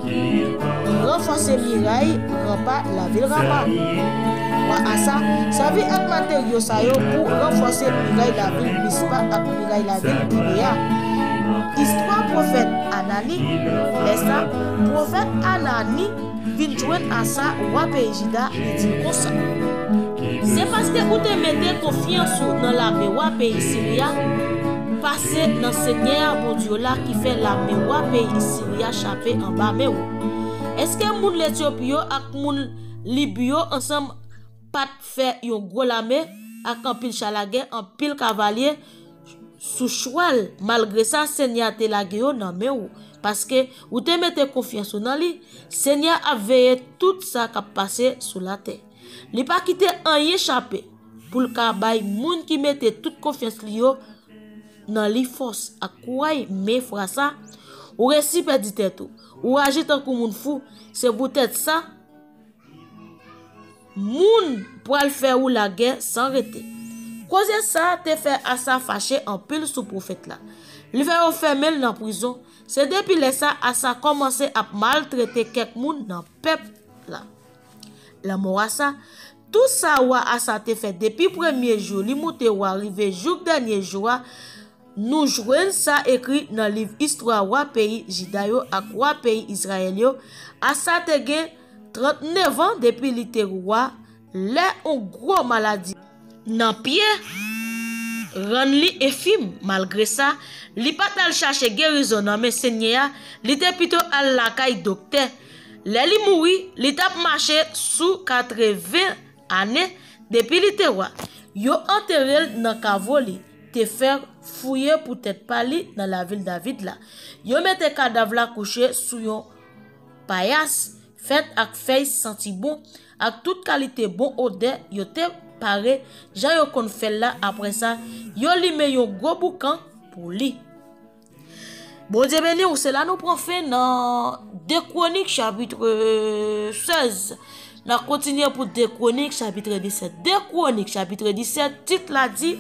[SPEAKER 2] renforcer muraille rempart la ville Rama. Roi Asa servi ak matériaux ça yo pour renforcer muraille la ville Mispa ak muraille la ville Gibea. Histoire prophète Anani, mais ça prophète Anani vin joindre à ça roi pays Juda et dit comme ça. C'est parce que vous te mettez confiance dans l'armée roi pays Syria, passer dans Seigneur bon Dieu là qui fait l'armée roi pays Syria chapé en bas mais est-ce que moun l'Éthiopie ak moun Libyo ensemble pas faire yon gros l'armée ak en pile chalage en pile cavalier sous cheval malgré ça Seigneur te la gueule dans mais parce que ou te mettez confiance dans lui Seigneur a veillé tout ça qui a passé sur la terre. Li pas quitté un échappé pour le bay moun qui mettait toute confiance liyo dans li force à courage mais frère ça ou récit perdit tête ou agit tant comme moun fou c'est peut-être ça moun pour le faire ou la guerre sans arrêter. Cause ça te fait à ça fâché en pile sous prophète là. Il fait enfermer dans prison. C'est depuis là ça à ça commencé à maltraiter quelques moun dans peuple là. La mort à ça tout ça wa à ça te fait depuis premier jour, li monte ou arrivé jour dernier jour nous joignent ça écrit dans livre histoire roi pays Juda yo ak roi pays Israël yo à ça te gen 39 ans depuis li te roi là un gros maladie nan pied rend li effime malgré ça li pas tal chercher guérison nan mais Seigneur li te plutôt al la kay docteur là li mouri li tap marché sous 80 années depuis li te roi yo enterré dans cavoli te faire fouiller pour tête pali dans la ville David là yo mette cadavre la couché sous yon paillasse fait ak feuille senti bon ak toute qualité bon odeur yo te paré jan yo kon fait là après ça yo li met yon gros boucan pour li. Bon Dieu béni ou c'est là nous prend fin dans 2 Chroniques chapitre 16. Nous continuons pour 2 Chroniques chapitre 17. 2 Chroniques chapitre 17 titre là dit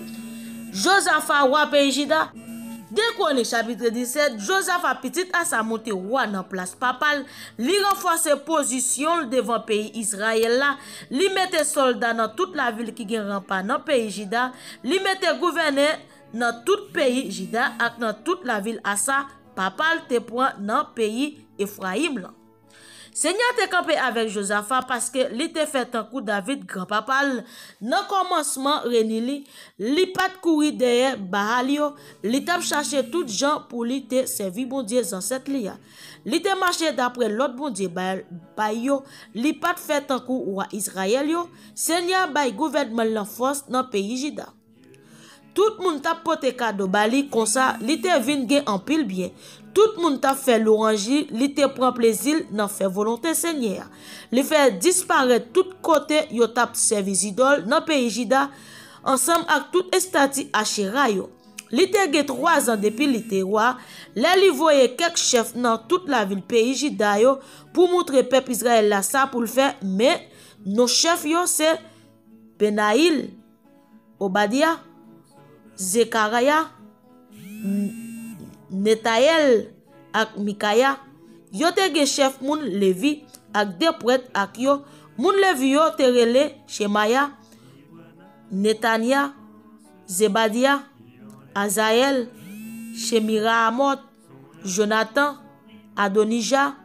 [SPEAKER 2] Josaphat roi pays Juda. 2 Chroniques chapitre 17 Josaphat petit à sa montée roi dans place papale, li renforce position devant pays Israël là, li mette soldat dans toute la ville qui gen rempart dans pays Juda, li mette gouverneur dans tout pays Juda ak dans toute la ville Asa papal te prend dans pays Ephraim là. Seigneur te campé avec Josaphat parce que li te fait un coup David grand papal dans commencement renili li pas courir derrière Bahalio li t'a chercher tout gens pour li te servir bon Dieu dans cette lia li te marcher d'après l'autre bon Dieu bayo li pas fait un coup roi Israël yo Seigneur bay gouvernement la force dans pays Juda. Tout moun t'a porté cadeau bali comme ça li te vinn gen en pile bien tout moun ta fait l'orangerie, li te prend plaisir nan fait volonté Seigneur. Li fait disparaître tout côté yo tap service idole dans pays Juda ensemble avec tout estati Ashera yo. Li te ge 3 ans depuis li te roi, li voye quelques chefs dans toute la ville pays Juda yo pour montrer peuple Israël là ça pour le faire, mais nos chefs yo c'est Benaïl, Obadia, Zekaria, Netael ak Mikaya. Yo te ge chef moun Levi ak de prêtre ak yo. Moun Levi yo te rele Shemaya, Netania, Zebadia, Azael, Shemiraamot, Jonathan, Adonija,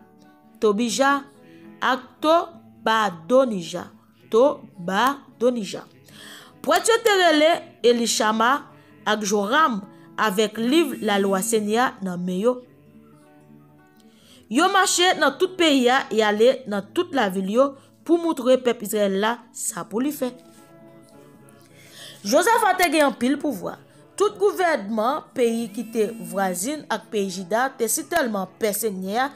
[SPEAKER 2] Tobija ak Tobadonija. Prêtre te rele Elishama ak Joram avec livre la loi Seigneur nan meyo. Yo marché dans tout pays et aller dans toute la ville yo pour montrer peuple Israël là ça pour lui faire. Josaphat te gen pile pouvoir. Tout gouvernement pays qui te voisine ak pays Juda te si tellement personnel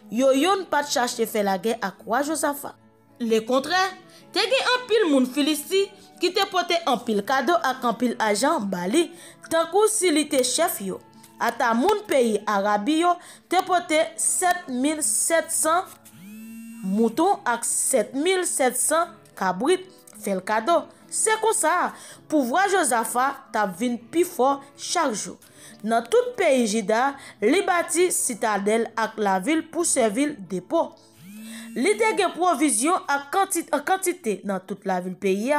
[SPEAKER 2] yo yon pas chercher faire la guerre à quoi Josaphat. Le contraire, te gen un pile moun Filisti qui te porté un pile cadeau ak un pile argent bali tant kou si li te chef yo. Ata moun pays Arabi yo te porté 7700 moutons ak 7700 cabrit fait le cadeau. C'est comme ça, pouvoir Josaphat t'a vinn pi fort chaque jour. Dans tout pays Juda, li bâti citadelle ak la ville pour servir dépôt. Li te gen provision en quantité dans toute la ville pays.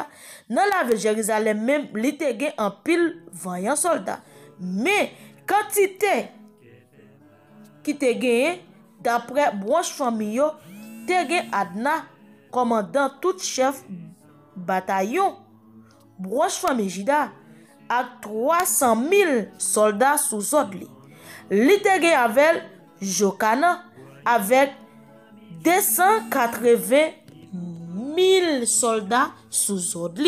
[SPEAKER 2] Dans la ville Jérusalem même, li te gen en pile vaillant soldat. Mais quantité qui te gen d'après branche famille yo, te gen Adna, commandant tout chef bataillon, branche famille Juda, avec 300 000 soldats sous ordre. Li te gen avec Jokana, avec 280 000 soldats sous ordre.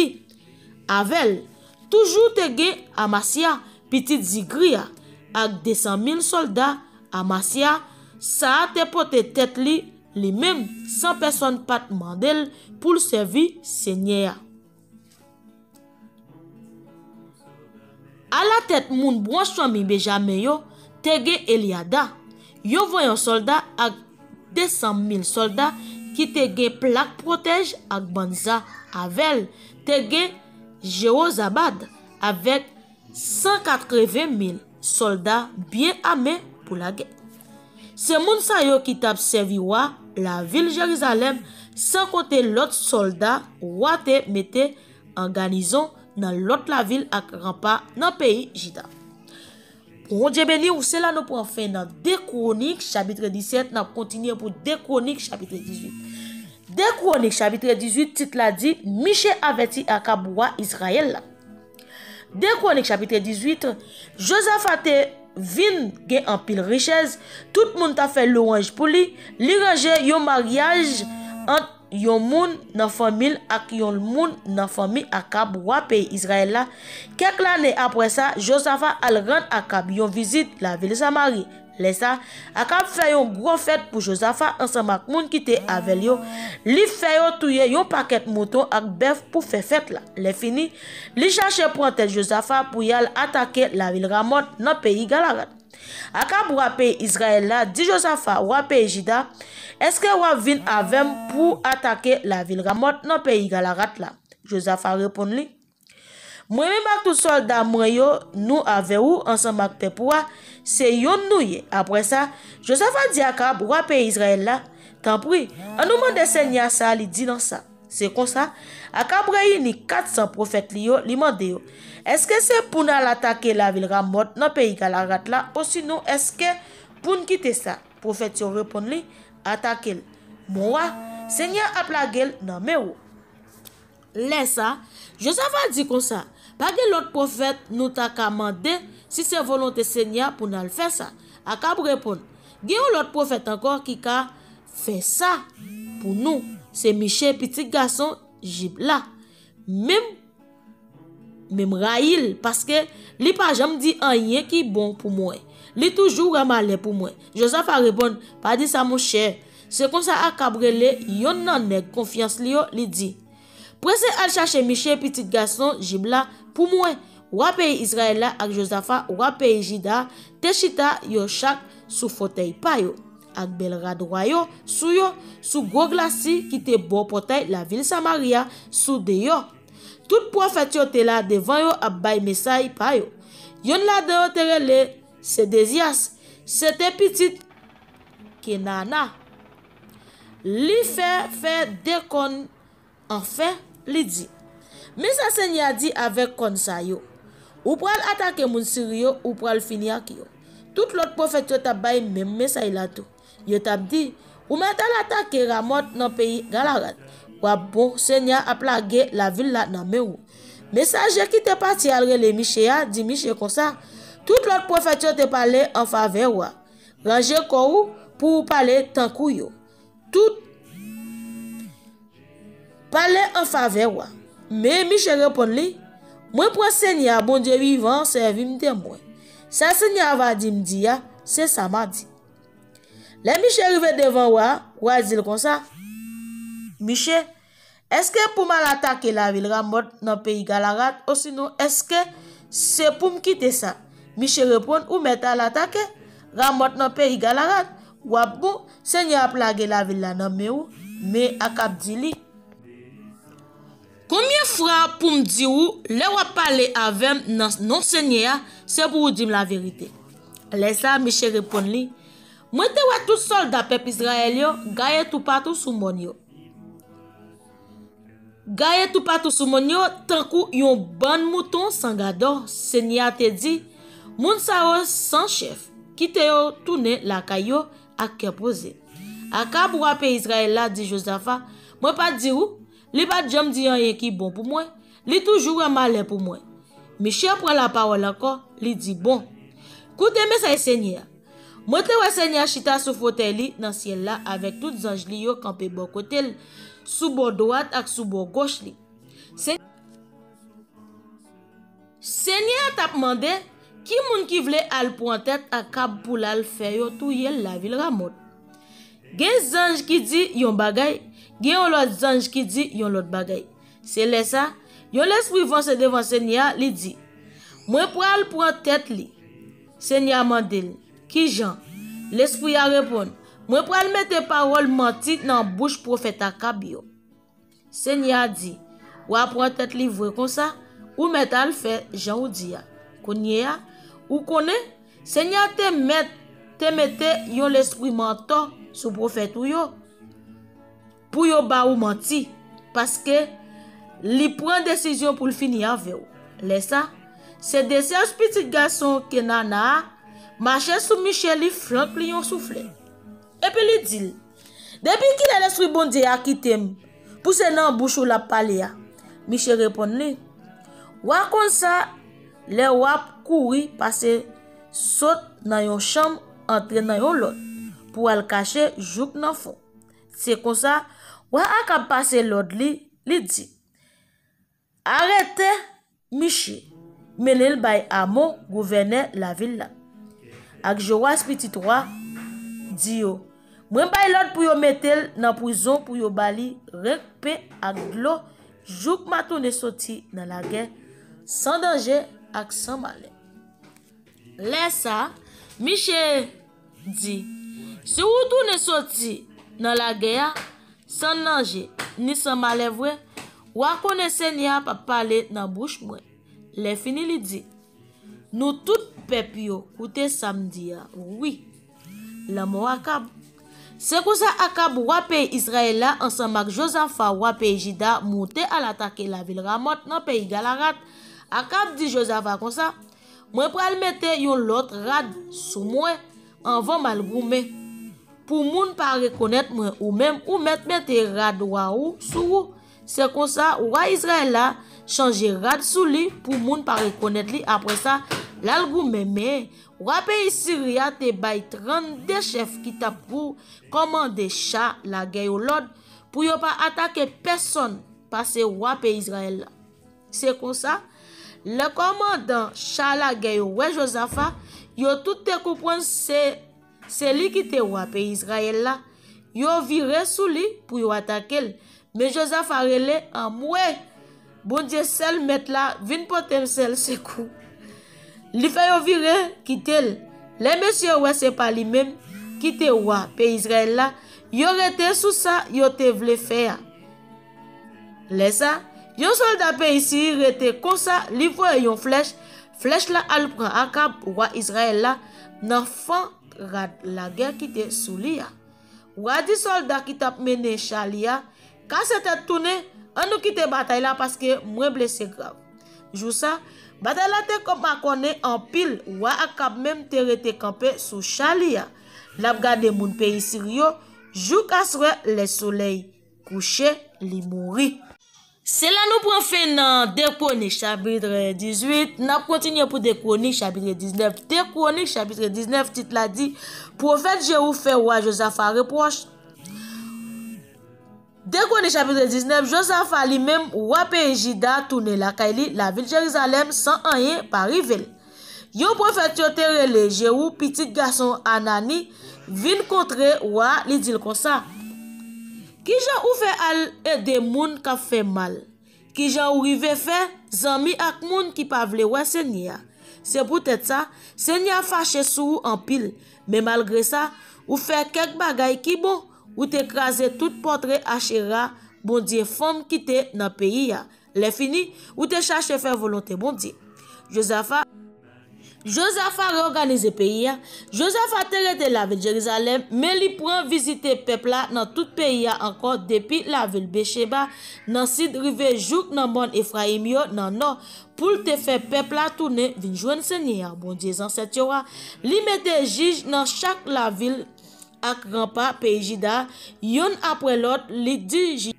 [SPEAKER 2] Avec toujours te gen Amasia, petit Zigria, avec 200 000 soldats. Amasia, ça te porté tête li même sans personne pas mandel pour servir Seigneur. À la tête moun branche famille Benjamin yo, te gen Eliada. Yo voyon soldat ak 200 000 soldats qui te gen plaque protège ak banza avec te gen Jehozabad avec 180 000 soldats bien armés pour la guerre. C'est moun sa yo qui t'a servi wa la ville Jérusalem sans compter l'autre soldat wa te mette en garnison dans l'autre la ville ak rempart dans pays Juda. Bon Dieu béni ou c'est là nous pour fin dans 2 Chroniques chapitre 17, n'a continuer pour 2 Chroniques chapitre 18. 2 Chroniques chapitre 18 titre la dit Michée averti Akab roi Israël. 2 Chroniques chapitre 18 Josaphat vin gen en pile richesse, tout moun ta fait louange pour lui, li ranger yon mariage entre yon moun nan famille ak yon moun nan famille Akab roi pays Israël là. Quelques années après ça, Josaphat al rendre Akab yon visite la ville Samarie. Laissa Akab fait yon gros fête pour Josaphat ensemble ak moun qui te avec yo. Li fait yo touye yon paquet mouton ak bœuf pour faire fête là. Les fini, li cherche pour tête Josaphat pour y attaquer la ville Ramoth dans pays Galaad. Akab roi pays Israël là dit Josaphat roi pays Juda, est-ce que roi vin avec pour attaquer la ville Ramoth dans pays Galaad là? Josaphat répond li, moi même ak tout soldat moi yo nous avec ou ensemble ak peuple c'est yon nouye. Après ça, Josaphat dit à Akab, roi pays Israël là, tant pis, on nous demande Seigneur ça, il dit dans ça. C'est comme ça, Akab réunit 400 prophètes li mande yo. Est-ce que c'est pour nous attaquer la ville Ramoth dans pays Galaad là, ou sinon est-ce que pour nous quitter ça? Prophète yo répond li, attaquer. Moi, Seigneur a plagué non mais ou. Laisse ça, Josaphat dit comme ça. Pas de l'autre prophète nous t'a commandé si c'est volonté Seigneur pour nous faire ça. Akab répond, il y a l'autre prophète encore qui a fait ça pour nous. C'est Michée petit garçon Jibla. Même Raïl parce que li pas jamais dit rien qui bon pour moi. li toujours ramalé pour moi. Joseph a répond, pas dit ça mon cher. C'est comme ça Akab relé, yon nan nèg confiance li yo, li dit. Presse al chercher Michel petit garçon Jibla pour moi. Wa pays Israël là ak Josaphat, wa pays Juda, te chita yo chaque sous fauteuil pa yo. Ak bel radwa yo, sous gros glacis qui te bon portail la ville Samaria, sous de yo. Tout prophète yo te là devant yo ap bay message pa yo. Yon la de yo te rele, c'est Désias, c'était petit Kenana. Li fait décon enfin li dit. Mais ça Seigneur dit avec kon sa yo. Ou pral attaquer moun Syrio ou pral finir ak yo. Tout l'autre prophète yo t'a bay même message là tout. Yo t'a dit ou metal attaquer Ramoth dans pays Galaad. Ou bon Seigneur a plagué la ville là dans men ou. Messager qui te parti al rele Michel dit Michel comme ça. Tout l'autre prophète yo te parler en faveur ou. Ranger ko pour parler tant kou yo. Tout parler en faveur ou. Mais Michel répond li, moi pour Seigneur bon Dieu vivant servi me témoin. Ça Seigneur va dire me dire, c'est ça m'a dit. Les Michel arrivé devant ou dit comme ça. Michel, est-ce que pour mal attaquer la ville Ramoth dans pays Galaad ou sinon est-ce que c'est pour me quitter ça? Michel répond ou mettre à l'attaquer Ramoth dans pays Galaad ou bon Seigneur a plagué la ville là dans mais Akab dit li. Combien fois pour me dire ou, le ou parler avec non Seigneur, c'est pour vous dire la vérité. Laisse Michel répond li. Moi te wa tout soldat peuple Israël yo, gaye tout partout sous mon yo. Gaye tout partout sous mon yo, tant kou yon bon mouton sans gado, Seigneur te dit, moun sa yo sans chef, qui te yo tourner la kayo à cœur posé. Akab ou pays Israël là dit Josaphat, moi pas dire ou, li pas jam di rien qui bon pour moi, li toujours un malheur pour moi. Michel prend la parole encore, li dit bon. Écoutez message Seigneur. Moi te wa Seigneur chita sous fauteuil li dans ciel là avec tout ange li yo campé bon côté sous bord droite ak sous bord gauche li. Seigneur t'a demandé qui moun qui vle al pour en tête Akab pour l'al faire yo touyer la ville Ramoth. Gen ange qui dit yon bagay, gen l'autre ange qui dit yon l'autre bagay. C'est là ça, yon l'esprit vont se devant Seigneur li dit. Moi pral prend tête li. Seigneur mandel, qui Jean? L'esprit a répond. Moi pral mettre parole menti dans bouche prophète Akab yo. Seigneur dit, ou prend tête li vrai comme ça, ou metal fait Jean ou dit. Konye ou connaît Seigneur te mette yon l'esprit mentor sous prophète ou yo pour yo ba ou menti parce que li prend décision pour le finir avec ou. Laisse ça c'est des petits garçons que nana marcher sous Michel li flanc li yon souffle et puis li dit depuis qu'il a l'esprit bon Dieu a quitté pousse nan bouche ou la parler. Michel répond li wa comme ça les wap courir passer saute dans yon chambre entrer dans yon lot pour al cacher jouk nan fond. C'est comme ça wa Akab passer l'autre li dit arrêtez Michel menel bay Amon gouverneur la ville là ak Joas petit roi dit yo moi bay l'autre pour yo mettel dans prison pour yo bali rekpe ak glo jouk matoune sorti dans la guerre sans danger ak sans malheur. Laisse ça Michel dit si vous tournez sorti dans la guerre sans danger ni sans malheur vrai ou connaît Seigneur pas parler dans bouche moi. Les fini li dit nous tout peuple yo écoutez samedi oui la mort Akab. C'est comme ça Akab wa pays Israël là ensemble avec Josaphat wa pays Juda monter à l'attaquer la ville Ramoth dans pays Galaad. Akab dit Josaphat comme ça moi pral mettre yon l'autre rad sous moi avant mal goumé pour moun pas reconnaître moi ou même ou mettre rad ou sous. C'est comme ça roi Israël là changer rad sous lui pour moun pas reconnaître lui après ça l'al goumé mais roi pays Syria te bay 32 chefs qui t'a pour commander chat la guerre au l'ordre pour yo pas attaquer personne parce que roi pays Israël là. C'est comme ça le commandant Chala Gayo ouais Josaphat yo tout te comprendre c'est lui qui te roi pays Israël là. Yo viré sous lui pour yo attaquer. Mais Joseph a relé en moué. Bon Dieu seul mettre là, vin potem seul secours. Li fait yo viré quitter. Les messieurs ouais c'est pas lui même qui te roi pays Israël là. Yo rete sous ça, yo te vle faire. Laisse ça, yon soldat pays ici rete comme ça, li voye yon flèche là al prend Akab roi Israël là, nan fan la guerre qui te sous li ya. Roi di soldat qui t'a mené Chalia, quand c'était tourné, on nous quitte bataille là parce que moi blessé grave. Jou ça, bataille là te comme a connaît en pile, roi Akab même te rete campé sous Chalia. L'a gade moun pays Syrio, jou kaswe le soleil couché li mouri. C'est là nous prenons fin dans 2 Chroniques chapitre 18. Nous continuons pour 2 Chroniques chapitre 19. 2 Chroniques chapitre 19, titre l'a dit, prophète Jéhu fait roi Josaphat reproche. 2 Chroniques chapitre 19, Josaphat lui-même roi pays Juda tourne la Kaili, la ville de Jérusalem sans rien par rivel. Yon prophète yo te rele Jéhu petit garçon Anani vin contre roi li dit comme ça. Qui jan ou fait al aider moun ka fait mal? Qui jan ou rive fait zami ak moun qui pa vle wè Seigneur? C'est peut-être ça, Seigneur fâché sou en pile, mais malgré ça, ou fait quelques bagay qui bon, ou t'écraser tout portrait Achéra, bon Dieu femme qui te dans pays ya. Les fini, ou te chercher faire volonté bon Dieu. Josaphat réorganise le pays. Josaphat te la ville de Jérusalem, mais il prend visiter peuple là dans tout pays encore depuis la ville Bécheba, dans sud rive Jouk dans bon Ephraim yo dans nord pour te faire peuple là tourner vinn joindre Seigneur. Bon Dieu ancêtre yo, li mette juge dans chaque la ville ak rempart pays Juda, yon après l'autre li di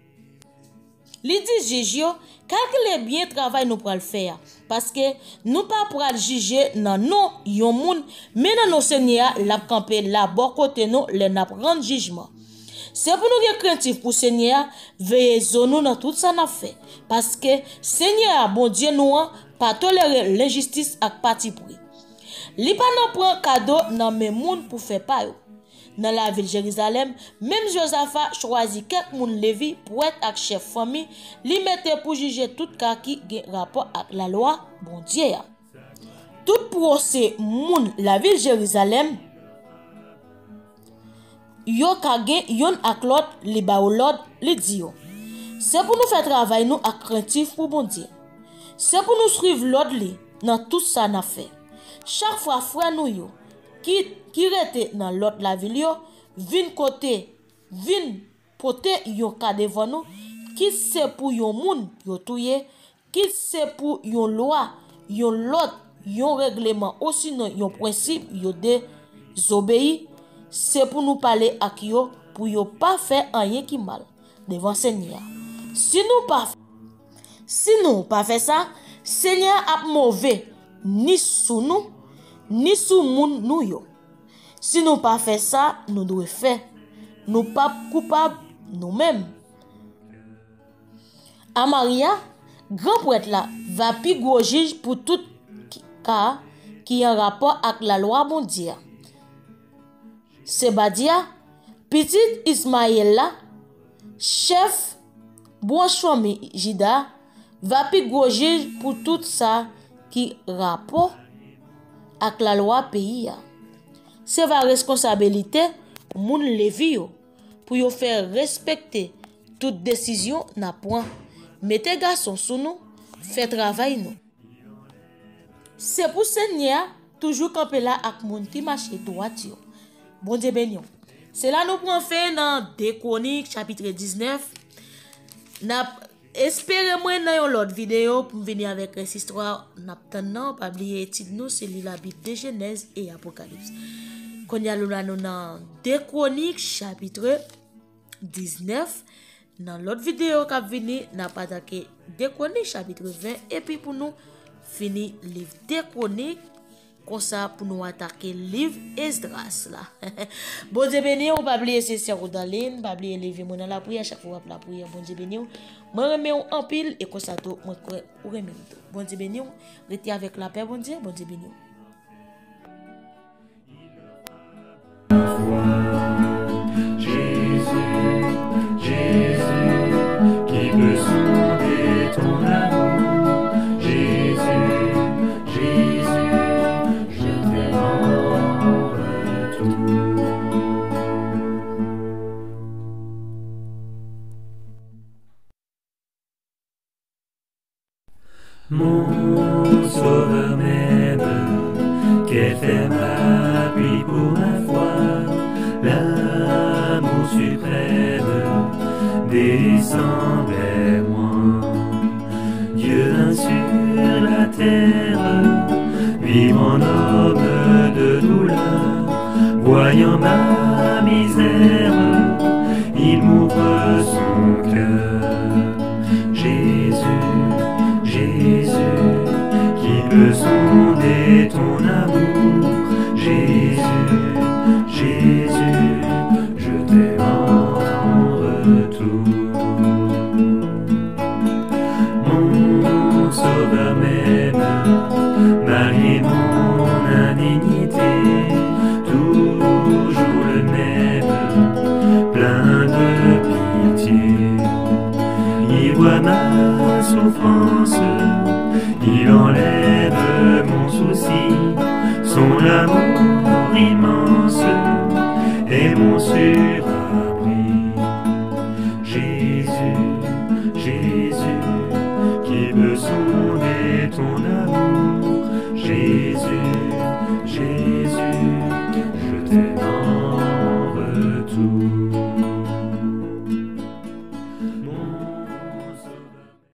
[SPEAKER 2] juge yo, calculez bien travail nous pour le faire parce que nous pas pour juger non non yon moun mais dans nos Seigneur la camper là bon côté nous les n'a prendre jugement. C'est pour nous craintif pour Seigneur veiller nous dans tout ça n'a fait parce que Seigneur bon Dieu nous pas tolérer l'injustice ak parti pris. Li pas non prend cadeau dans mes moun pour faire pas yo. Dans la ville de Jérusalem, même Josaphat choisit quelques moun Lévi pour être ak chef famille, li mette pour juger tout cas qui a rapport avec la loi bon Dieu. Tout procès moun la ville de Jérusalem, yo ka gen yon ak l'autre li ba ou l'autre li di yo. C'est pour nous faire travail nous ak craintif pour bon Dieu. C'est pour nous suivre l'autre li dans tout ça n'a fait. Chaque fois frère nous yo qui rete dans l'autre la ville yo, vin côté, vin pote yon ka devant nous, qui c'est pour yon moun yo touye, qui c'est pour yon loi, yon lot, yon règlement, aussi non yon principe yo désobéi, c'est pour nous parler ak yo, pour yo pas faire rien qui mal devant Seigneur. Si nous pas fait ça, Seigneur a mauvais ni sous nous, ni sous moun nou yo. Si nous pas fait ça, nous devons faire. Nous pas coupables nous-mêmes. Amaria, grand prêtre là, va pi gros juge pour tout cas qui en rapport avec la loi mondiale. Sebadia, petit Ismaël là, chef Bonchomi Jida, va pi gros juge pour tout ça qui rapport avec la loi pays. C'est la responsabilité pour moun Lévi pour yo faire respecter toute décision n'a point. Mettez garçon sous nous, fait travail nous. C'est pour Seigneur toujours camper là avec moun qui marche droit yo. Bon Dieu béni. C'est là nous prenons fait dans 2 Chroniques chapitre 19. Espérez-moi dans l'autre vidéo pour venir avec cette histoire. N'attendant pas oublier titre nous c'est la Bible de Genèse et Apocalypse. Qu'on y a dans 2 Chroniques chapitre 19. Dans l'autre vidéo qui venir n'a pas attaqué 2 Chroniques chapitre 20 et puis pour nous finir livre 2 Chroniques comme ça pour nous attaquer livre Esdras là. Bon Dieu béni, on pas oublier c'est Sœur Odaline, pas oublier lever mon dans la prière chaque fois la prière. Bon Dieu béni, moi remet en pile et comme ça tout moi remet. Bon Dieu béni, restez avec la paix bon Dieu béni.
[SPEAKER 3] J'ai fait ma pluie pour ma foi, l'amour suprême descend vers moi. Dieu vint sur la terre, vivre en homme de douleur, voyant ma misère, il m'ouvre son cœur. Jésus, Jésus, qui peut sonder ton amour? Jésus, Jésus, je t'aime en retour. Mon sauveur m'aime, malgré mon indignité, toujours le même, plein de pitié. Il voit ma souffrance, il enlève mon souci, son amour immense est mon surabri. Jésus, Jésus, qui peut sonder ton amour? Jésus, Jésus, je t'aime en retour.